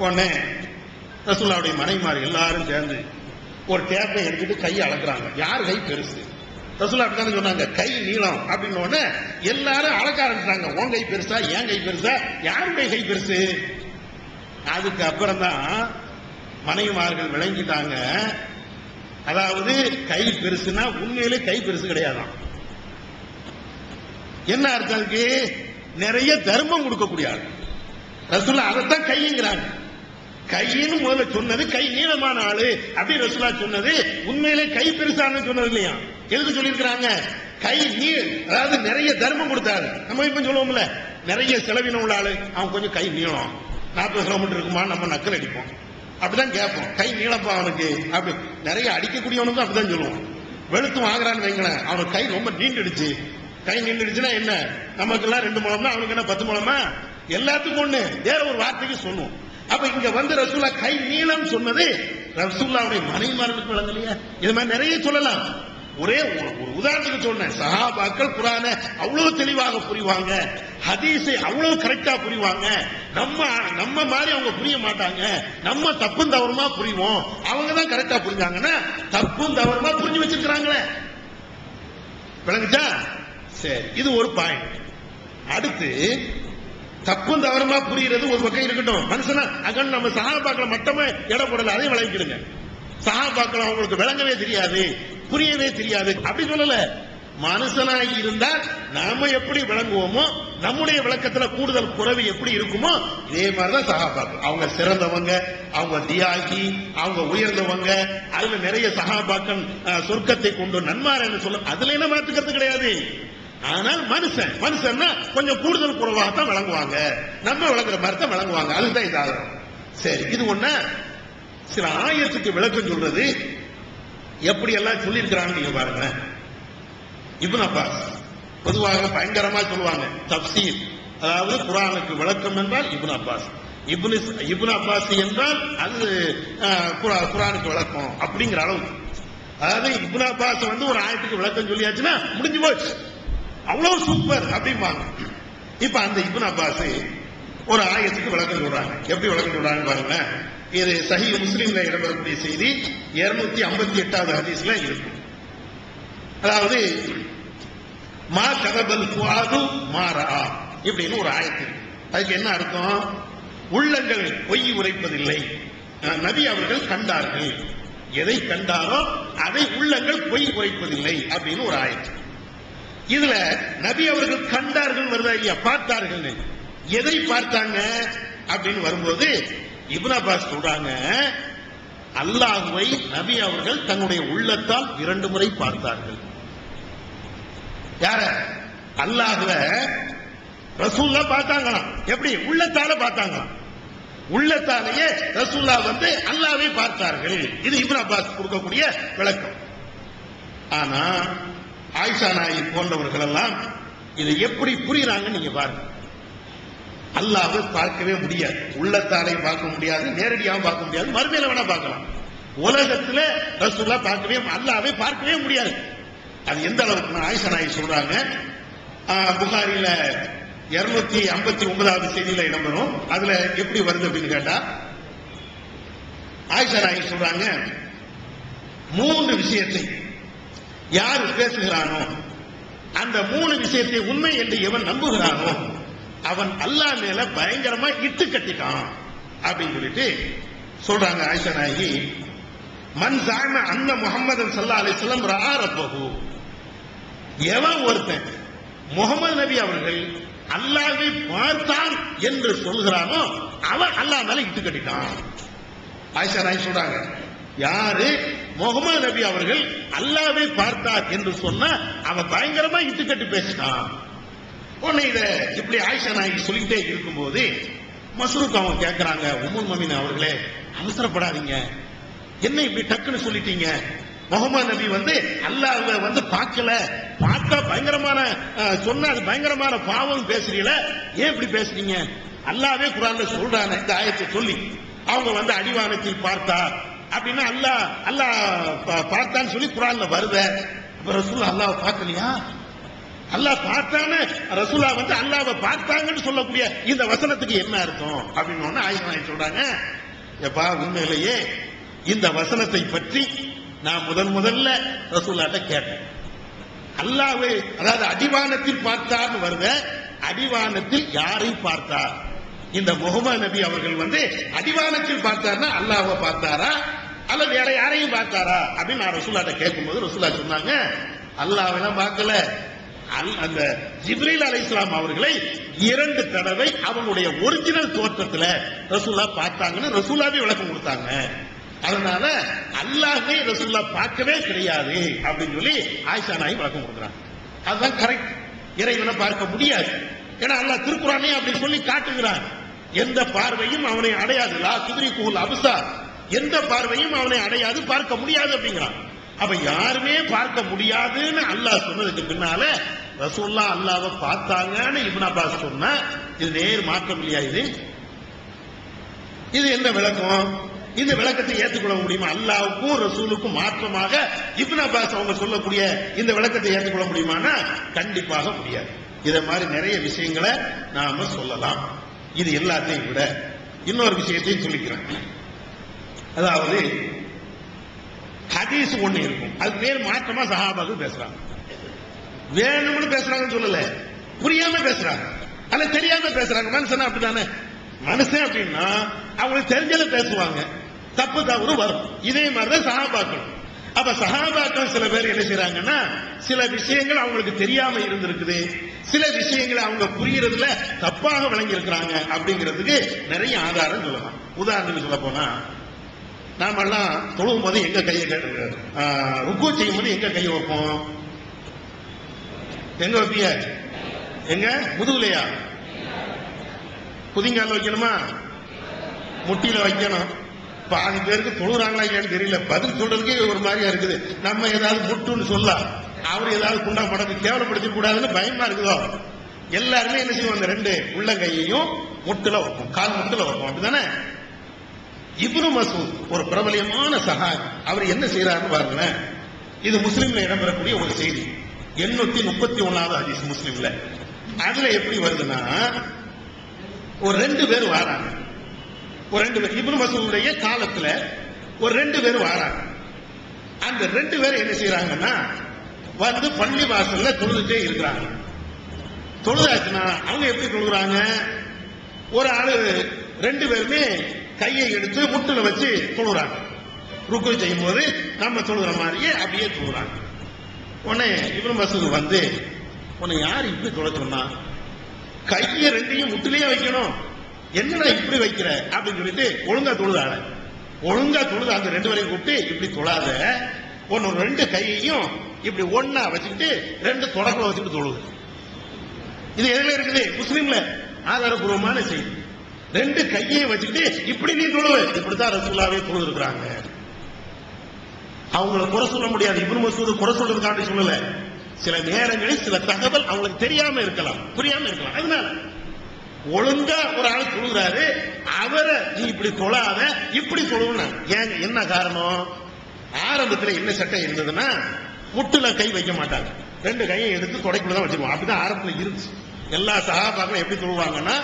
உடனே ரசூலுல்லாஹ்வுடைய மனைவிமார் எல்லாரும் சேர்ந்து ஒரு டேப்பை எடுத்துட்டு கையை அளக்குறாங்க, யார் கை பெருசு? ரசூலுல்லாஹ் அப்படிதான் சொன்னாங்க, கை நீளம் அப்படின்னு. உடனே எல்லாரும் அளக்க ஆரம்பிச்சாங்க, உன் கை பெருசா என் கை பெருசா, யாருடைய கை பெருசு? அதுக்கு அப்புறம் தான் மனைவிமார்கள் விளங்கிட்டாங்க, அதாவது கை பெருசுனா உண்மையிலே கை பெருசு கிடையாதான். என்ன அர்த்தம்? அதுக்கு நிறைய தர்மம் கொடுக்கக்கூடிய ஆள். ரசூலுல்லாஹ் அதைத்தான் கைங்கிறாங்க. கையின்னு முதல்ல சொன்னது கை நீளமான ஆளு அப்படி ரசூலுல்லாஹ் சொன்னது, உண்மையிலே கை பெருசான்னு சொன்னது இல்லையா? எதுக்கு சொல்லியிருக்கிறாங்க? கை அதாவது நிறைய தர்மம் கொடுத்தாரு. நம்ம இப்ப சொல்லுவோம்ல, நிறைய செலவினம் உள்ள ஆளு, அவன் கொஞ்சம் கை நீளம், 40 கிலோமீட்டர் இருக்குமா, நம்ம நக்கல் அடிப்போம், அப்படிதான் கேட்போம். கை நீளப்பா அவனுக்கு, அப்படி நிறைய அடிக்கக்கூடியவனுக்கும் அப்படிதான் சொல்லுவோம். வெளுத்து வாங்குறான்னு வைங்களேன், அவனுக்கு கை ரொம்ப நீண்டுடுச்சு. கை நீண்டுடுச்சுன்னா என்ன, நமக்கு எல்லாம் 2 முழம்னா அவனுக்கு என்ன 10 முழமா? எல்லாத்துக்கும் ஒண்ணு, வேற ஒரு வார்த்தைக்கு சொல்லுவோம். அப்ப இங்க ரசூலுல்லாஹ் கை நீளம் சொன்னது ரசூலுல்லாஹ்வுடைய மனைவிமார்களுக்கு விளங்கலையா? இது மாதிரி நிறைய சொல்லலாம். ஒரே ஒரு உதாரணத்துக்கு சொன்னேன், சஹாபாக்கள் குர்ஆனை அவ்வளவு தெளிவாக புரிவாங்க, ஹதீஸை அவ்வளவு கரெக்டா புரிவாங்க. நம்ம மாதிரி அவங்க புரிய மாட்டாங்க, நம்ம தப்பும் தவறுமா புரிவோம், அவங்க தான் கரெக்டா புரிஞ்சாங்கன்னா தப்பும் தவறுமா புரிஞ்சு வச்சிருக்கிறாங்களே. விளங்குச்சா? சரி, இது ஒரு பாயிண்ட். அடுத்து தப்பும் தவறுமா புரிகிறது ஒரு பக்கம் இருக்கட்டும், மனுஷனா அகன் நம்ம சஹாபாக்களை மட்டுமே எடை போடல, அதையும் விளங்கிடுங்க. சஹாபாக்கள் அவங்களுக்கு விளங்கவே தெரியாது, புரியவே தெரியாது அப்படி சொல்லல. மனுஷனாகி இருந்தால் நாம எப்படி விளங்குவோமோ, நம்முடைய விளக்கத்துல கூடுதல் குறைவு எப்படி இருக்குமோ, இதே மாதிரிதான் சஹாபாக்கள். அவங்க சிறந்தவங்க, அவங்க தியாகி, அவங்க உயர்ந்தவங்க. அதுல நிறைய சஹாபாக்கள் சொர்க்கத்தை கொண்டு நன்மார் சொல்ல, அதுல என்ன மாற்றுக்கிறது கிடையாது. ஆனால் மனுஷன்னா கொஞ்சம் கூடுதல் குறைவாகத்தான் விளங்குவாங்க, நம்ம விளங்குற மாதிரி தான் விளங்குவாங்க. அதுதான் இது ஆதாரம். சரி, இது ஒண்ணு. சில ஆயத்துக்கு விளக்கம் சொல்றது எப்படி எல்லாம் சொல்லியிருக்கிறாங்க நீங்க பாருங்க. இப்னு அப்பாஸ் பொதுவாக பயங்கரமா சொல்லுவாங்க தப்சீர், அதாவது குர்ஆனுக்கு விளக்கம் என்றால் இப்னு அப்பாஸ், இப்னு அப்பாஸ் என்றால் அது குர்ஆனுக்கு விளக்கம் அப்படிங்கிற அளவு. அதாவது இப்னு அப்பாஸ் ஒரு ஆயத்துக்கு விளக்கம் சொல்லியாச்சுன்னா முடிஞ்சு போச்சு, அவ்வளவு சூப்பர் அப்படிம்பாங்க. இப்ப அந்த இப்னு அப்பாஸ் ஒரு ஆயத்துக்கு விளக்கம் சொல்றாங்க. எப்படி விளக்கம் சொல்றாங்க பாருங்க. இது சஹீஹ் முஸ்லிம்ல இடம்பெறக்கூடிய செய்தி 258வது ஹதீஸ்ல இருக்கும். அதாவது மா கதபல் ஃபுஆது மா ரஆ இப்படின்னு ஒரு ஆயத்து. அதுக்கு என்ன அர்த்தம்? உள்ளங்கள் பொய் உரைப்பதில்லை, நபி அவர்கள் கண்டார்கள், எதை கண்டாரோ அதை உள்ளங்கள் பொய் உரைப்பதில்லை அப்படின்னு ஒரு ஆயத்து. இதுல நபி அவர்கள் கண்டார்கள் வருதா இல்லையா, பார்த்தார்கள். எதை பார்த்தாங்க அப்படின்னு வரும்போது இப்னு அப்பாஸ் சொல்றாங்க, அல்லாஹ்வை நபி அவர்கள் தன்னுடைய உள்ளத்தால் 2 முறை பார்த்தார்கள். யார? அல்லாஹ்வ ரசூல்லா பார்த்தாங்களாம். எப்படி? உள்ளத்தால பார்த்தாங்களாம். உள்ளத்தாலேயே ரசூல்லா அல்லாஹ்வை பார்த்தார்கள். இது இப்னு அப்பாஸ் கொடுக்கக்கூடிய விளக்கம். ஆனா ஆயிஷா நாயகி போன்றவர்கள் எல்லாம் இதை எப்படி புரியுறாங்க நீங்க பாருங்க. அல்லாஹ்வை பார்க்கவே முடியாது, உள்ளத்தாலே பார்க்க முடியாது, நேரடியாக பார்க்க முடியாது, மறுமையில வேணா பார்க்கலாம். உலகத்துல ரசூல்லா பார்க்கவே, அல்லாஹ்வை பார்க்கவே முடியாது. அது எந்த அளவுக்கு ஆயிஷா நாயகி சொல்றாங்க. புகாரில 259வது செய்தியில இடம்பெறும். அதுல எப்படி வருது அப்படின்னு கேட்டா ஆயிஷா நாயகி சொல்றாங்க, 3 விஷயத்தை யார் பேசுகிறானோ, அந்த 3 விஷயத்தை உண்மை என்று எவன் நம்புகிறானோ அவன் அல்லாஹ் மேல பயங்கரமா இட்டு கட்டிட்டான் அப்படின்னு சொல்லிட்டு சொல்றாங்க ஆயிஷா நாயகி. மன் ஸஅம அன்ன முஹம்மதன் ஸல்லல்லாஹு அலைஹி வஸல்லம் ரஆ ரப்பஹு, எவன் ஒருத்தன் முஹம்மது நபி அவர்கள் அல்லாஹ்வை பார்த்தான் என்று சொல்கிறானோ அவன் அல்லாஹ் மேல இட்டு கட்டிட்டான். ஆயிஷா நாயகி சொல்றாங்க, யாரு முஹம்மது நபி அவர்கள் அல்லாஹ்வை பார்த்தார் என்று சொன்னா அவன் பயங்கரமா இட்டு கட்டி பேசிட்டான். உடனே இத இப்படி ஆயிஷா நாயகி சொல்லிட்டே இருக்கும்போது மஸ்ரூக் அவங்க கேட்கிறாங்க, உம்முல் முஃமினீன் அவர்களே அவசரப்படாதீங்க, என்ன இப்படி டக்குன்னு சொல்லிட்டீங்க? முஹம்மது நபி அல்லாஹ்வை பார்க்கல, பார்த்தா பயங்கரமான சொன்னா அது பயங்கரமான பாவம் பேசுறீல, ஏன் இப்படி பேசுறீங்க? அல்லாஹ்வே குர்ஆன்ல சொல்றானே இந்த ஆயத்தை சொல்லி, அவங்க அடிவானத்தில் பார்த்தா அப்படின்னா அல்லாஹ் பார்த்தான்னு சொல்லி குர்ஆன்ல வருத. அப்ப ரசூலுல்லாஹ் அல்லாஹ்வை பார்க்கலையா? அல்லாஹ் பார்த்தானே ரசூலா அல்லாஹ்வை பார்த்தாங்கன்னு சொல்லக்கூடிய இந்த வசனத்துக்கு என்ன அர்த்தம் அப்படின்னு ஆயிஷா நாயகி சொல்றாங்க, எப்பா உண்மையிலேயே இந்த வசனத்தை பற்றி நான் முதல்ல ரசூலாட்ட கேட்டேன். அல்லாஹ்வை அதாவது அடிவானத்தில் பார்த்தார்னு வருத, அடிவானத்தில் யாரை பார்த்தார்? இந்த முஹம்மது நபி அவர்கள் அடிவானத்தில் பார்த்தார்னா அல்லாஹ்வை பார்த்தாரா அல்லது வேற யாரையும் பார்த்தாரா அப்படின்னு நான் ரசூலாட்ட கேட்கும்போது ரசூலா சொன்னாங்க, அல்லாஹ்வெல்லாம் பார்க்கல, அந்த ஜிப்ரீல் அலைஹிஸ்ஸலாம் அவர்களை 2 தடவை அவங்களுடைய ஒரிஜினல் தோற்றத்துல ரசூலா பார்த்தாங்கன்னு ரசூலாவே விளக்கம் கொடுத்தாங்க. அதனால அல்லாஹ்வை ரசூலா பார்க்கவே கிடையாது அப்படின்னு சொல்லி ஆயிஷா நாயகி விளக்கம் கொடுக்குறாங்க. அதுதான் கரெக்ட். இறைவனை பார்க்க முடியாது, ஏன்னா அல்லாஹ் திருக்குறானே அப்படி சொல்லி காட்டுகிறான். எந்த பார்வையும் அவனை அடையாது, லா துத்ரிகுல் அப்சார், எந்த பார்வையும் அவனை அடையாது, பார்க்க முடியாது அப்படிங்கிறான். அப்ப யாருமே பார்க்க முடியாதுன்னு அல்லாஹ் சொன்னதுக்கு பின்னால ரசூலுல்லாஹ் அல்லாஹ்வை பார்த்தாங்கன்னு இப்னு அப்பாஸ் சொன்னா இது நேர் மாற்றம் இல்லையா? இது என்ன விளக்கம்? இந்த விளக்கத்தை ஏற்றுக்கொள்ள முடியுமா? அல்லாஹ்வுக்கும் ரசூலுக்கும் மாற்றமாக இப்னு அப்பாஸ் அவங்க சொல்லக்கூடிய இந்த விளக்கத்தை ஏற்றுக்கொள்ள முடியுமானா கண்டிப்பாக முடியாது. இத மாதிரி நிறைய விஷயங்களை நாம சொல்லலாம். இது எல்லாத்தையும் விட இன்னொரு விஷயத்தையும் சொல்லிக்கிறேன். அதாவது ஹதீஸ் ஒண்ணு இருக்கும், அது பேர் மாற்றமா சஹாபாக்கள் பேசுறாங்க. வேணும்னு பேசுறாங்கன்னு சொல்லல, புரியாம பேசுறாங்க, அல்ல தெரியாம பேசுறாங்க. மனுஷன் அப்படித்தானே, மனுஷன் அப்படின்னா அவங்களுக்கு தெரிஞ்சதை பேசுவாங்க, தப்பு தவறு வரும். இதே மாதிரிதான் சஹாபாக்கள். அப்ப சஹாபாக்கள் சில பேர் என்ன செய்றாங்கன்னா, சில விஷயங்கள் அவங்களுக்கு தெரியாம இருந்திருக்குது, சில விஷயங்களை அவங்க புரியறதுல தப்பாக விளங்கி இருக்கிறாங்க அப்படிங்கிறதுக்கு நிறைய ஆதாரம் சொல்லலாம். உதாரணத்துக்கு சொல்ல போனா, நாமெல்லாம் தொழும் போது எங்க கையை ருக்கு செய்யும் போது எங்க கையை வைப்போம்? எங்க வைப்பிய? எங்க முதுகுலையா? புதிங்கால வைக்கணுமா? முட்டியில வைக்கணும். பாதி பேருக்கு தொழுறாங்களா இல்லையான்னு தெரியல. பதில் சொல்றதுக்கே ஒரு மாதிரியா இருக்குது. நம்ம ஏதாவது முட்டுன்னு சொல்லலாம், அவர் ஏதாவது குண்டா படத்தை கேவலப்படுத்த கூடாதுன்னு பயமா இருக்குதோ. எல்லாருமே என்ன செய்வோம்? அந்த ரெண்டு உள்ளங்கையையும் முட்டுல வைப்போம், கால் முட்டுல வைப்போம். அப்படிதானே? இப்னு மஸ்ஊத் ஒரு பிரபலியமான சஹாபி. அவர் என்ன செய்யறாருன்னு பாருங்களேன். இது முஸ்லிம்ல இடம்பெறக்கூடிய ஒரு செய்தி. 831வது ஹதீஸ் முஸ்லிம்ல. அதுல எப்படி வருதுன்னா, ஒரு 2 பேர் வராங்க. ஒரு 2 பேர் இப்னு மஸ்ஊதுடைய காலத்துல ஒரு 2 பேர் வராங்க. அந்த 2 பேர் என்ன செய்யறாங்கன்னா, வந்து பள்ளி வாசல்ல தொழுதுட்டே இருக்கிறாங்க. தொழுதாச்சுன்னா அவங்க எப்படி தொழுகிறாங்க? ஒரு ஆளு 2 பேருமே கையை எடுத்து முட்டுல வச்சு தொழுறாங்க. ருக்கு செய்யும் போது நம்ம தொழுகிற மாதிரியே அப்படியே தொழுறாங்க. உடனே இப்னு மஸ்ஊத் வந்து, உன்னை யார் இப்படி தொழ சொன்னா? கையை 2ஐயும் முட்டிலேயே வைக்கணும், என்னடா இப்படி வைக்கிற அப்படின்னு சொல்லிட்டு ஒழுங்கா தொழுதாட. ஒழுங்கா தொழுத அந்த 2 பேரையும் கூப்பிட்டு, இப்படி தொழாத, ஒன்னு 2 கையையும் இப்படி ஒன்னா வச்சுக்கிட்டு 2 தொடக்குல வச்சுட்டு தொழுது. இது எதுல இருக்குது? முஸ்லிம்ல ஆதாரபூர்வமான செய்தி. 2 கையை வச்சுக்கிட்டு இப்படி நீ தொழுவ. இப்படித்தான் ரசூலுல்லாஹ்வே தொழுது இருக்கிறாங்க. அவங்களை குறை சொல்ல முடியாது. இப்னு மஸ்ஊத் குறை சொல்றதுக்காண்டி சொல்லல. சில நேரங்களில் சில தகவல் அவங்களுக்கு தெரியாம இருக்கலாம், புரியாம இருக்கலாம். அதனால ஒழுங்கா ஒரு ஆள் தொழுகிறாரு, அவரை நீ இப்படி தொழாத, இப்படி தொழுவன. ஏன், என்ன காரணம்? ஆரம்பத்தில் என்ன சட்டம் இருந்ததுன்னா, முட்டுல கை வைக்க மாட்டாங்க, 2 கையை எடுத்து தொடைக்குள்ள தான் வச்சிருவாங்க. அப்படிதான் ஆரம்பத்தில் இருந்துச்சு. எல்லா சஹாபாக்களும் எப்படி தொழுவாங்கன்னா,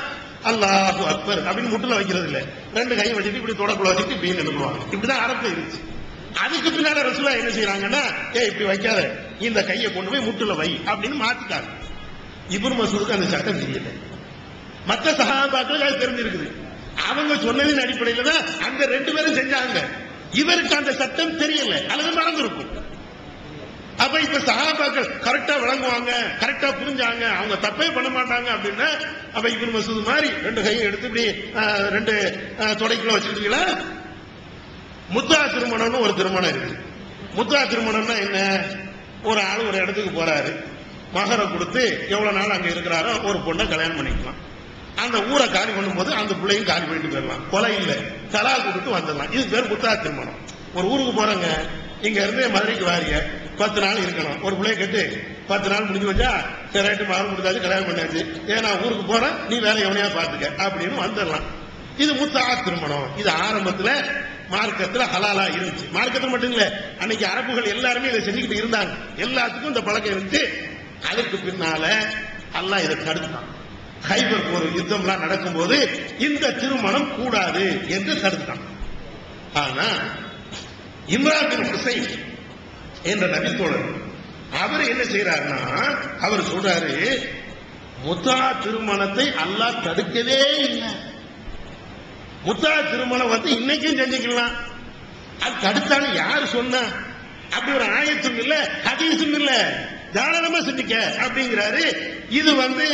அல்லாஹு அக்பர் அப்படின்னு முட்டுல வைக்கிறது இல்ல, 2 கையை வச்சுட்டு இப்படி தொடக்குள்ள வச்சுட்டு இப்படி நின்றுவாங்க. இப்படிதான் ஆரம்பத்தில் இருந்துச்சு. அதுக்கு பின்னால ரசூலுல்லாஹ் என்ன செய்யறாங்கன்னா, இப்படி வைக்காத, இந்த கையை கொண்டு போய் முட்டுல வை அப்படின்னு மாத்திட்டாங்க. இப்னு மஸ்ஊதுக்கு அந்த சட்டம் தெரியல. மற்ற சஹாபாக்களுக்கு அது தெரிஞ்சிருக்குது. அவங்க சொன்னதின் அடிப்படையில் தான் அந்த 2 பேரும் செஞ்சாங்க. இவருக்கு அந்த சட்டம் தெரியல அல்லது மறந்துருக்கும். அப்ப இப்ப சஹாபாக்கள் கரெக்டா விளங்குவாங்க, கரெக்டா புரிஞ்சாங்க, அவங்க தப்பே பண்ண மாட்டாங்க அப்படின்னா, அப்ப இப்னு மஸ்ஊத் மாதிரி 2 கையை எடுத்து இப்படி 2 தொடைக்குள்ள வச்சுக்கிட்டீங்களா? முத்தா திருமணம்னு ஒரு திருமணம் இருக்கு. முத்தா திருமணம்னா என்ன? ஒரு ஆள் ஒரு இடத்துக்கு போறாரு, மகரை கொடுத்து எவ்வளவு நாள் அங்க இருக்கிறாரோ ஒரு பொண்ணை கல்யாணம் பண்ணிக்கலாம். அந்த ஊரை காலி பண்ணும் போது அந்த பிள்ளையும் காலி பண்ணிட்டு போயிடலாம். கொலை இல்லை, தலா கொடுத்து வந்துடலாம். இது பேர் முத்தா திருமணம். ஒரு ஊருக்கு போறாங்க, இங்க இருந்து மதுரைக்கு வாரிய 10 நாள் இருக்கணும். ஒரு பிள்ளைய கேட்டு 10 நாள் முடிஞ்சு வச்சா சரி ரைட்டு மகன் கொடுத்தாச்சு, கல்யாணம் பண்ணாச்சு, ஏன்னா ஊருக்கு போறேன், நீ வேற எவனையா பாத்துக்க அப்படின்னு வந்துடலாம். இது முத்தா திருமணம். இது ஆரம்பத்துல மார்க்கத்துல ஹலாலா இருந்துச்சு. மார்க்கத்தில் மட்டும் இல்ல, அன்னைக்கு அரபுகள் எல்லாருமே இதை செஞ்சுக்கிட்டு இருந்தாங்க. எல்லாத்துக்கும் இந்த பழக்கம் இருந்துச்சு. அதுக்கு பின்னால அல்லாஹ் இதை தடுத்தான். கைபர் போர் யுத்தம்லாம் நடக்கும்போது இந்த திருமணம் கூடாது என்று தடுத்தான். ஆனா இம்ரான் பின் ஹுசைன் என்ற நபித்தோழர் அவர் என்ன செய்யறாருன்னா, அவர் சொல்றாரு, முத்தா திருமணத்தை அல்லாஹ் தடுக்கவே இல்லை. முத்தா திருமணம் வந்து இன்னைக்கும் செஞ்சுக்கலாம். அது தடுத்தாலும் யாரு சொன்னா? அப்படி ஒரு ஆயத்தும் இல்ல, ஹதீஸும் இல்ல, தாராளமா செஞ்சுக்க அப்படிங்கிறாரு. இது வந்து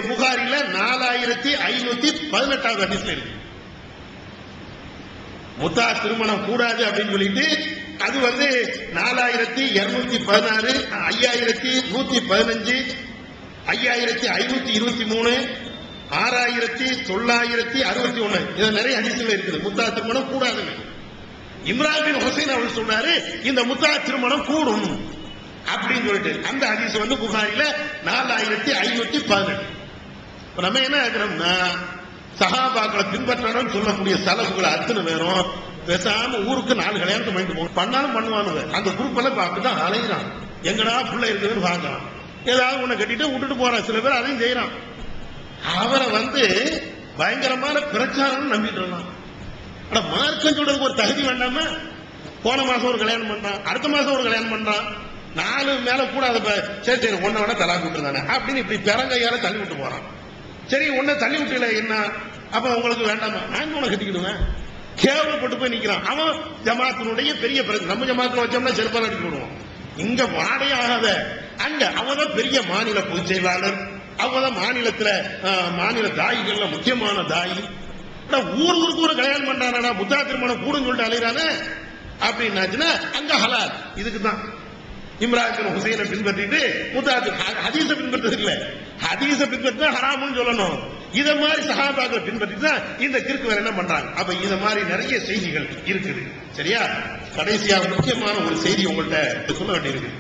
புகாரில 4518வது ஹதீஸ்ல இருக்கு. முத்தா திருமணம் கூடாது அப்படின்னு சொல்லிட்டு அது வந்து 4216, 5115, 5523, 6961 இது நிறைய ஹதீஸ்ல இருக்குது. முத்தா திருமணம் கூடாதுன்னு இம்ரான் பின் ஹுசைன் அவர் சொன்னாரு, இந்த முத்தா திருமணம் கூடும் அப்படின்னு சொல்லிட்டு. அந்த ஹதீஸ் வந்து புகாரில 4518. நம்ம என்ன ஆகிறோம்னா, சஹாபாக்களை பின்பற்றணும் சொல்லக்கூடிய சலஃபுகளை அத்தனை பேரும் பேசாம ஊருக்கு 4 கல்யாணத்தை பண்ணிட்டு போகணும். பண்ணாலும் பண்ணுவானுங்க. அந்த குரூப் எல்லாம் அப்படிதான் அலைகிறான். எங்கடா பிள்ளை இருக்குதுன்னு பாக்கலாம், ஏதாவது ஒண்ணு கட்டிட்டு விட்டுட்டு போறான். சில பேர் அதையும் செய்யறான். அவரை வந்து பயங்கரமான பிரச்சாரம் நம்பிட்டு இருந்தான். ஆனா மார்க்கம் சொல்றதுக்கு ஒரு தகுதி வேண்டாமா? போன மாசம் ஒரு கல்யாணம் பண்றான், அடுத்த மாசம் ஒரு கல்யாணம் பண்றான், 4 மேல கூட அதை சரி சரி ஒன்ன விட தலா விட்டுருந்தானே அப்படின்னு இப்படி பெறங்கையால தள்ளி விட்டு போறான். சரி ஒன்ன தள்ளி விட்டுல என்ன, அப்ப உங்களுக்கு வேண்டாமா? நான் உன கட்டிக்கிடுவேன், கேவலப்பட்டு போய் நிக்கிறான். அவன் ஜமாத்தினுடைய பெரிய பிரச்சனை. நம்ம ஜமாத்துல வச்சோம்னா செருப்பால் அடிச்சு விடுவோம். இங்க வாடகை ஆகாத அங்க அவதான் பெரிய மாநில பொதுச் செயலாளர், அவதான் மாநிலத்துல மாநில தாயிகள்ல முக்கியமான தாயி. ஊருக்கு ஒரு கல்யாணம் பண்றானா, முத்தா திருமணம் கூடுன்னு சொல்லிட்டு அலையிறானே அப்படின்னாச்சுன்னா அங்க ஹலால். இதுக்குதான் இம்ரான் ஹுசைனை பின்பற்றிட்டு முத்தாத்து ஹதீஸ பின்பற்றது இல்ல, ஹதீஸ பின்பற்றினா ஹராமுன்னு சொல்லணும். இத மாதிரி சஹாபாக்களை பின்பற்றிட்டு தான் இந்த கிறுக்கு வேற என்ன பண்றாங்க. அப்ப இத மாதிரி நிறைய செய்திகள் இருக்குது. சரியா? கடைசியா முக்கியமான ஒரு செய்தி உங்கள்கிட்ட சொல்ல வேண்டியிருக்கு.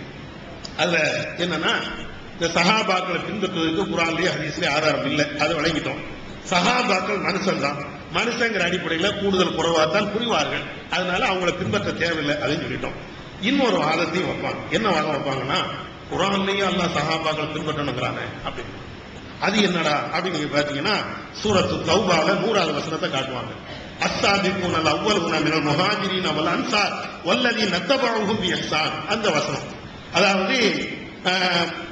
அதுல என்னன்னா, இந்த சஹாபாக்களை பின்பற்றுவதற்கு குர்ஆன்லயே ஹதீஸ்லயே ஆதாரம் இல்லை, அதை வழங்கிட்டோம். சஹாபாக்கள் மனுஷன் தான், மனுஷங்கிற அடிப்படையில் கூடுதல் குறைவாத்தான் புரிவார்கள், அதனால அவங்களை பின்பற்ற தேவையில்லை அப்படின்னு சொல்லிட்டோம். இன்னொரு வாதத்தையும் வைப்பாங்க. என்ன வாதம் வைப்பாங்கன்னா, குர்ஆன்லயே அல்லாஹ் சஹாபாக்கள் பின்பற்றணுங்கிறாங்க அப்படின்னு. அது என்னடா அப்படின்னு நீங்க பாத்தீங்கன்னா, சூரத்து தௌபால 100வது வசனத்தை காட்டுவாங்க. அஸ்ஸாபிகூன அவ்வலூன மினல் முஹாஜிரீன வல் அன்சார் வல்லதீன தபஊஹும் பிஇஹ்சான். அந்த வசனம் அதாவது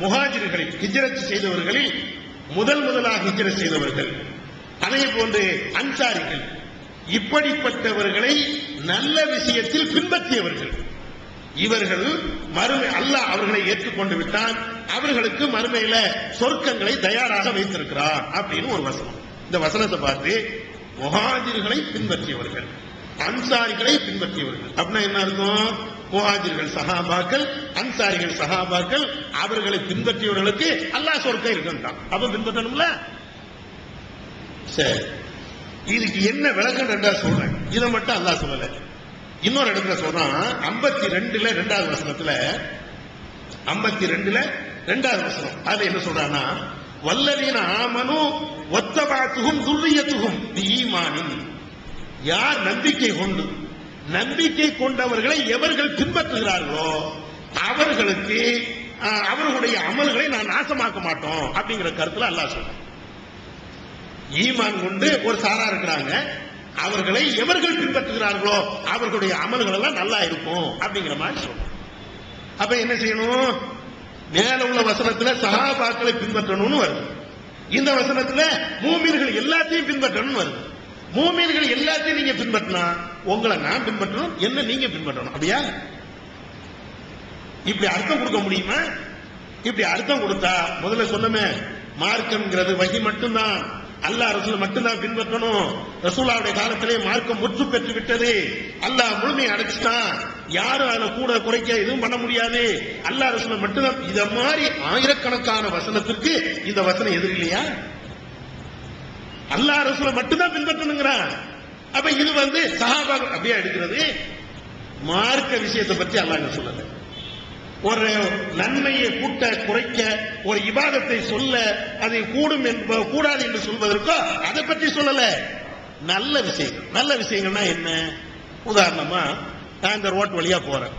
முஹாஜிர்களில் ஹிஜ்ரத் செய்தவர்களில் முதலாக ஹிஜ்ரத் செய்தவர்கள், அதே போன்று அன்சாரிகள், இப்படிப்பட்டவர்களை நல்ல விஷயத்தில் பின்பற்றியவர்கள், இவர்கள் மறுமை அல்லாஹ் அவர்களை ஏற்றுக்கொண்டு விட்டான், அவர்களுக்கு மறுமையில சொர்க்கங்களை தயாராக வைத்திருக்கிறார் அப்படின்னு ஒரு வசனம். இந்த வசனத்தை பார்த்து முஹாஜிர்களை பின்பற்றியவர்கள், அன்சாரிகளை பின்பற்றியவர்கள் அப்படின்னா என்ன அர்த்தம்? முஹாஜிர்கள் சஹாபாக்கள், அன்சாரிகள் சஹாபாக்கள், அவர்களை பின்பற்றியவர்களுக்கு அல்லாஹ் சொர்க்கம் இருக்கின்றான். அப்ப பின்பற்றணும்ல. சரி, இதுக்கு என்ன விளக்கம் ரெண்டா சொல்றேன். இதை மட்டும் அல்லாஹ் சொல்லல, இன்னொரு இடத்துல சொல்றான். 52ல 2வது வசனத்துல, 52ல 2வது வசனம் அது என்ன சொல்றான்னா, வல்லதீன ஆமனு வத்தபஅத்துஹும் துர்ரியத்துஹும் பிஈமானின். யார் நம்பிக்கை கொண்டவர்களை எவர்கள் பின்பற்றுகிறார்களோ அவர்களுக்கு அவர்களுடைய அமல்களை நான் நாசமாக்க மாட்டோம் அப்படிங்கிற கருத்துல அல்லாஹ் சொல்றான். ஈமான் கொண்டு ஒரு சாரா இருக்கிறாங்க, அவர்களை எவர்கள் பின்பற்றுகிறார்களோ அவர்களுடைய அமல்கள் எல்லாம் நல்லா இருக்கும் அப்படிங்கிற மாதிரி சொல்றாங்க. அப்ப என்ன செய்யணும்? மேல உள்ள வசனத்துல சஹாபாக்களை பின்பற்றணும்னு வருது, இந்த வசனத்துல மூமின்கள் எல்லாத்தையும் பின்பற்றணும் வருது. மூமின்கள் எல்லாத்தையும் நீங்க பின்பற்றினா உங்களை நான் பின்பற்றணும், என்ன நீங்க பின்பற்றணும். அப்படியா? இப்படி அர்த்தம் கொடுக்க முடியுமா? இப்படி அர்த்தம் கொடுத்தா முதல்ல சொன்னமே, மார்க்கம்ங்கிறது வஹி மட்டும்தான், அல்லாஹ் ரசூல் மட்டும்தான் பின்பற்றணும். ரசூலுல்லாஹ்வுடைய காலத்திலே மார்க்கம் முற்று பெற்று விட்டது, அல்லாஹ் முழுமையை அடைச்சிட்டான், யாரும் அதை கூட குறைக்க எதுவும் பண்ண முடியாது, அல்லாஹ் ரசூல் மட்டும்தான். இத மாதிரி ஆயிரக்கணக்கான வசனத்திற்கு இந்த வசனம் எதிர் இல்லையா? அல்லாஹ் ரசூலை மட்டும்தான் பின்பற்றணுங்கிறான். அப்ப இது சஹாபாக்கள் அப்படியே எடுக்கிறது. மார்க்க விஷயத்தை பற்றி அல்லாஹ் சொல்லல. ஒரு நன்மையை கூட்ட குறைக்க, ஒரு இபாதத்தை சொல்ல, அதை கூடும் கூடாது என்று சொல்வதற்கோ அதை பற்றி சொல்லல. நல்ல விஷயங்கள்னா என்ன? உதாரணமா, நான் இந்த ரோட் வழியா போறேன்,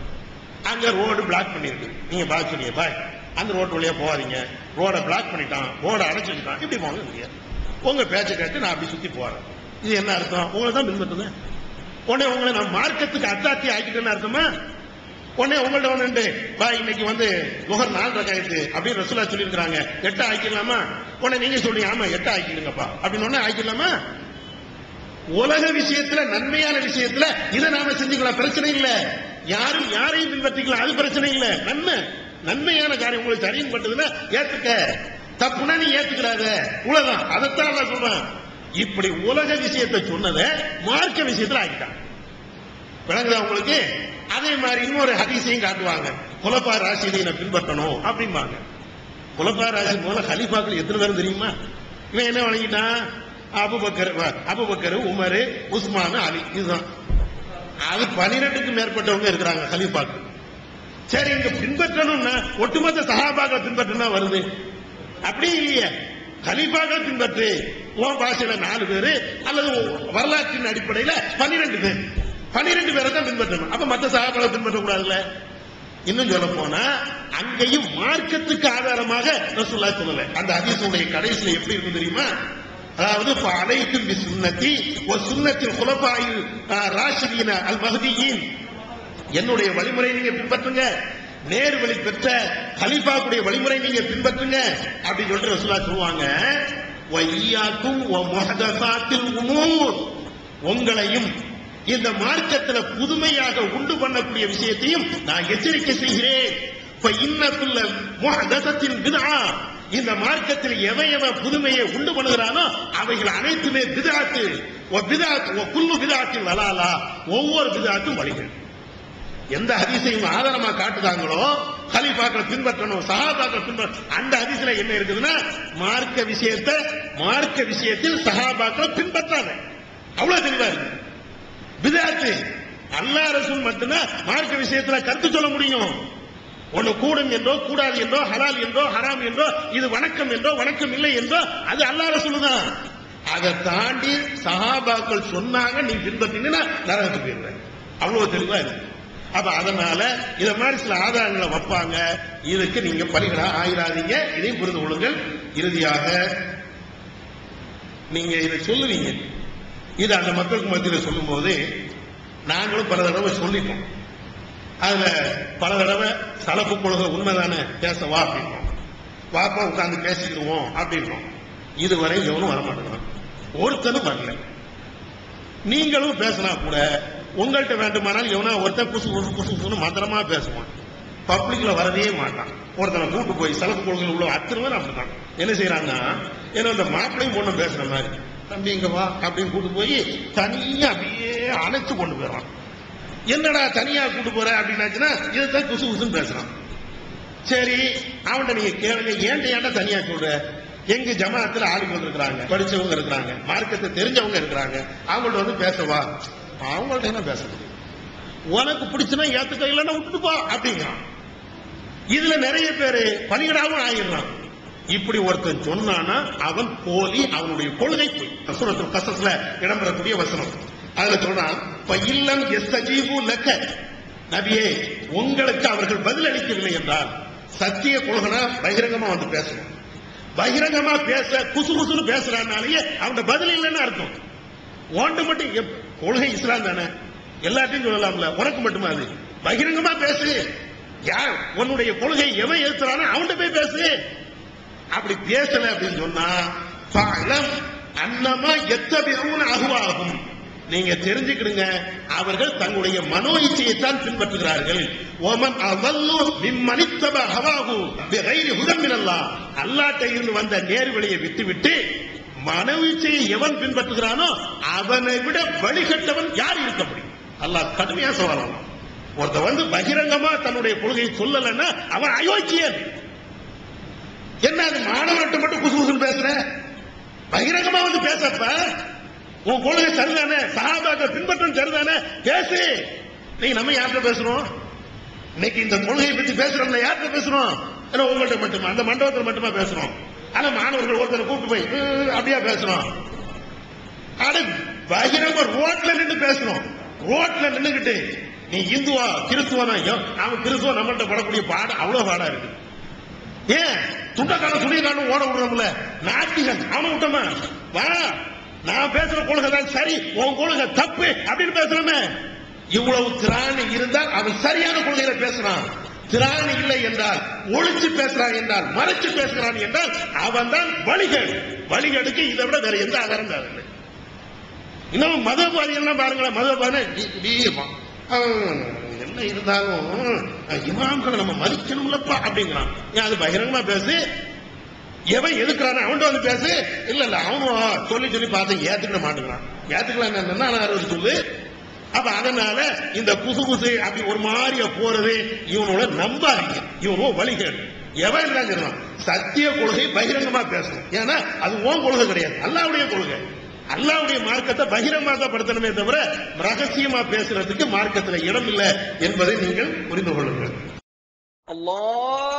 அங்க ரோடு பிளாக் பண்ணிருக்கு, நீங்க பாய் சொன்னீங்க, பாய் அந்த ரோட் வழியா போவாதீங்க, ரோட பிளாக் பண்ணிட்டான், ரோட அடைச்சிட்டான், இப்படி போங்க முடியாது. உங்க பேச்சை கேட்டு நான் அப்படி சுத்தி போறேன். இது என்ன அர்த்தம்? உங்களை தான் பின்பற்றுங்க. உடனே உங்களை நான் மார்க்கத்துக்கு அத்தாத்தி ஆக்கிட்டேன்னு அர்த்தமா? உடனே உங்கள்ட்ட ஒன்று பாய் இன்னைக்கு முகர் 4 ரக்காயத்து அப்படின்னு ரசூலுல்லாஹ் சொல்லியிருக்காங்க, 8 ஆக்கிடலாமா? உடனே நீங்க சொல்றீங்க ஆமா 8 ஆக்கிடுங்கப்பா அப்படின்னு ஒண்ணு ஆக்கிடலாமா? உலக விஷயத்துல, நன்மையான விஷயத்துல இதை நாம செஞ்சுக்கலாம், பிரச்சனை இல்ல. யாரும் யாரையும் பின்பற்றிக்கலாம், அது பிரச்சனை இல்ல. நன்மையான காரியம் உங்களுக்கு சரின்னு பட்டதுன்னா ஏத்துக்க, தப்புனா நீ ஏத்துக்கிறாத, உலகம் அதைத்தான் நான் சொல்றேன். இப்படி உலக விஷயத்தை சொன்னதை மார்க்க விஷயத்துல ஆக்கிட்டான். விளங்குதா உங்களுக்கு? அதே மாதிரி இன்னொரு ஹதீஸையும் காட்டுவாங்க, குலஃபா ராஷிதீனை பின்பற்றணும் அப்படிம்பாங்க. குலஃபா ராஷித் முதல்ல கலீஃபாக்கள் எத்தனை பேரும் தெரியுமா? இவன் என்ன வழங்கிட்டான்? அபூபக்கர், உமர், உஸ்மான், அலி, இதுதான். அது 12க்கு மேற்பட்டவங்க இருக்கிறாங்க கலீஃபாக்கள். சரி, இங்க பின்பற்றணும்னா ஒட்டுமொத்த சஹாபாக்களை பின்பற்றினா வருது, அப்படி இல்லையே. கலீஃபாக்கள் பின்பற்று, உன் பாஷையில 4 பேரு அல்லது வரலாற்றின் அடிப்படையில் 12 பேர், 12 பேரை தான் பின்பற்றணும். அப்ப மற்ற சஹாபாக்களை பின்பற்றக்கூடாதுல்ல. இன்னும் சொல்ல போனா அங்கேயும் மார்க்கத்துக்கு ஆதாரமாக ரசூலுல்லாஹ் சொல்லல. அந்த ஹதீஸுடைய கடைசியில எப்படி இருக்கும் தெரியுமா? அதாவது அலைக்கும் பி சுன்னதி வ சுன்னத்தில் குலஃபாயில் ராஷிதீன அல் மஹ்தியீன், என்னுடைய வழிமுறை நீங்க பின்பற்றுங்க, நேர்வழி பெற்ற கலீஃபாவுடைய வழிமுறை நீங்க பின்பற்றுங்க அப்படின்னு சொல்லிட்டு ரசூலுல்லாஹ் சொல்லுவாங்க. வ ஈயாக்கும் வ முஹதஸாத்தில் உமூர், உங்களையும் இந்த மார்க்கத்துல புதுமையாக உண்டு பண்ணக்கூடிய விஷயத்தையும் நான் எச்சரிக்கை செய்கிறேன். இன்னத்துள்ள முஹதஸத்தின் பித்ஆ, இந்த மார்க்கத்தில் எவன் புதுமையை உண்டு பண்ணுகிறானோ அவைகள் அனைத்துமே பித்ஆத்து. குல்லு பித்ஆத்தின் வலாலா, ஒவ்வொரு பித்ஆத்தும் வழிகள். எந்த ஹதீஸையும் ஆதாரமா காட்டுதாங்களோ கலீஃபாக்களை பின்பற்றணும், சஹாபாக்களை பின்பற்றணும். அந்த ஹதீஸ்ல என்ன இருக்குதுன்னா, மார்க்க விஷயத்தில் சஹாபாக்களை பின்பற்றாத, அவ்வளவு தெளிவா இருக்கு. பித்ஆத்து அல்லாஹ் ரசூல் மட்டும்தான் மார்க்க விஷயத்துல கருத்து சொல்ல முடியும். ஒன்னு கூடும் என்றோ கூடாது என்றோ ஹலால் என்றோ ஹராம் என்றோ இது வணக்கம் என்றோ வணக்கம் இல்லை என்றோ அது அல்லாஹ் ரசூல் தான். அதை தாண்டி சஹாபாக்கள் சொன்னாங்க, நீ பின்பற்றினா நரகத்துக்கு போயிடுவேன், அவ்வளவு தெளிவா இருக்கு. அப்ப அதனால இத மாதிரி சில ஆதாரங்களை வைப்பாங்க, இதுக்கு நீங்க பலிகளா ஆயிராதீங்க, இதையும் புரிந்து கொள்ளுங்கள். இறுதியாக நீங்க இதை சொல்லுவீங்க, இது அந்த மக்களுக்கு மத்தியில் சொல்லும் போது நாங்களும் பல தடவை சொல்லிட்டோம். அதுல பல தடவை சலப்பு கொள்கை உண்மைதானே, பேசவா அப்படின்னோம், வாப்பா உட்கார்ந்து பேசிக்கிடுவோம் அப்படின்னோம். இதுவரை எவனும் வரமாட்டேங்கிறான், ஒருத்தனும் வரல. நீங்களும் பேசினா கூட உங்கள்கிட்ட வேண்டுமானால் எவனா ஒருத்தன் குசு குசு குசு குசுன்னு மந்திரமா பேசுவான், பப்ளிக்ல வரவே மாட்டான். ஒருத்தனை கூட்டு போய் சலப்பு கொள்கையில் உள்ள அத்தனை பேர் அப்படிதான் என்ன செய்யறாங்கன்னா, ஏன்னா அந்த மாப்பிளையும் பொண்ணு பேசுற மாதிரி தம்பி இங்க வா அப்படின்னு கூட்டு போய் தனியா அப்படியே அணைச்சு கொண்டு போயிடறான். என்னடா தனியா கூட்டு போற அப்படின்னாச்சுன்னா இதுதான் குசு குசுன்னு பேசுறான். சரி அவன்கிட்ட நீங்க கேளுங்க, ஏன்டா தனியா சொல்ற, எங்க ஜமாத்துல ஆளுங்க இருக்கிறாங்க, படிச்சவங்க இருக்கிறாங்க, மார்க்கத்தை தெரிஞ்சவங்க இருக்கிறாங்க, அவங்கள்ட்ட வந்து பேசவா, அவங்கள்ட்ட என்ன பேச முடியும், உனக்கு பிடிச்சுன்னா ஏத்துக்க, இல்லைன்னா விட்டுட்டு போ அப்படிங்கிறான். இதுல நிறைய பேரு பலிகடாவும் ஆயிடுறான். இப்படி ஒருத்தன் சொன்னானா அவன் போலி, அவனுடைய கொள்கை போய். சூரத்துல் கஸஸ்ல இடம்பெறக்கூடிய வசனம் அதுல சொல்றான், பயில்லம் யஸ்தஜீபு லக்க, நபியே உங்களுக்கு அவர்கள் பதில் அளிக்கவில்லை என்றால், சத்திய கொள்கைனா பகிரங்கமா வந்து பேசணும். பகிரங்கமா பேச குசு குசுன்னு பேசுறானாலேயே அவன் பதில் இல்லைன்னு அர்த்தம். ஓண்டு மட்டும் கொள்கை இஸ்லாம் தானே, எல்லாத்தையும் சொல்லலாம்ல, உனக்கு மட்டுமா அது? பகிரங்கமா பேசு, யார் உன்னுடைய கொள்கை எவன் ஏத்துறானோ அவன்கிட்ட போய் பேசு. அப்படி பேசல அப்படின்னு சொன்னா அன்னமா எத்தபிஊன அஹ்வாஹும், நீங்க தெரிஞ்சுக்கிடுங்க, அவர்கள் தங்களுடைய மனோ இச்சையைத்தான் பின்பற்றுகிறார்கள். ஓமன் அவல்லு மிம்மனித்தப ஹவாஹு பிகைரி ஹுதன் மினல்லாஹ், அல்லாஹ்ட்ட இருந்து வந்த நேர்வழியை விட்டுவிட்டு மனோ இச்சையை எவன் பின்பற்றுகிறானோ அவனை விட வழிகட்டவன் யார் இருக்க முடியும்? அல்லாஹ் கடுமையா சொல்லலாம். ஒருத்த வந்து பகிரங்கமா தன்னுடைய கொள்கையை சொல்லலன்னா அவன் அயோக்கியன். என்ன அது மாணவர்கிட்ட மட்டும் குசு குசுன்னு பேசுற, பகிரங்கமா வந்து பேசப்ப உன் கொள்கை சரிதானே, சஹாபாக்கள் பின்பற்றும் சரிதானே, பேசு. நீங்க நம்ம யார்கிட்ட பேசுறோம்? இன்னைக்கு இந்த கொள்கையை பத்தி பேசுறோம்ல, யார்கிட்ட பேசுறோம்? ஏன்னா உங்கள்கிட்ட மட்டுமா, அந்த மண்டபத்தில் மட்டுமா பேசுறோம்? ஆனா மாணவர்கள் ஒருத்தரை கூப்பிட்டு போய் அப்படியா பேசுறோம்? ஆனா பகிரங்க ரோட்ல நின்று பேசுறோம். ரோட்ல நின்றுகிட்டு நீ இந்துவா கிறிஸ்துவனா, அவன் கிறிஸ்துவ நம்மள்கிட்ட படக்கூடிய பாடம் அவ்வளவு பாடா இருக்கு. ஏன் துண்டக்கான துணிக்கான ஓட விடுறோம்ல, நாட்டிகன் அவனை விட்டோமா, வா நான் பேசுற கொள்கை தான் சரி, உன் கொள்கை தப்பு அப்படின்னு பேசுறோமே. இவ்வளவு திராணி இருந்தால் அவன் சரியான கொள்கையில பேசுறான். திராணி இல்லை என்றால், ஒழிச்சு பேசுறான் என்றால், மறைச்சு பேசுகிறான் என்றால் அவன் தான் வழிகேடுக்கு இதை விட வேற எந்த ஆதாரம் இல்லை. இன்னும் மதவாதிகள்லாம் பாருங்களேன், மதவாதி என்ன இருந்தாலும் இமாம்களை நம்ம மதிக்கணும்லப்பா அப்படிங்கிறான். ஏன் அது பகிரங்கமா பேசு, எவன் எதுக்குறான அவன்கிட்ட வந்து பேசு. இல்ல அவனும் சொல்லி பார்த்து ஏத்துக்கிட மாட்டேங்கிறான். ஏத்துக்கலாம் என்ன சொல்லு. அப்ப அதனால இந்த குசு குசு அப்படி ஒரு மாதிரியா போறது இவனோட நம்பாதீங்க, இவனோ வழிகேடு. எவன் இருந்தாங்க சத்திய கொள்கை பகிரங்கமா பேசணும். ஏன்னா அது உன் கொள்கை கிடையாது, அல்லாஹ்வுடைய கொள்கை. அல்லாஹ்வுடைய மார்க்கத்தை பகிரங்கப்படுத்தணுமே தவிர ரகசியமா பேசுறதுக்கு மார்க்கத்தில் இடம் இல்லை என்பதை நீங்கள் புரிந்து கொள்ளுங்கள். அல்லாஹ்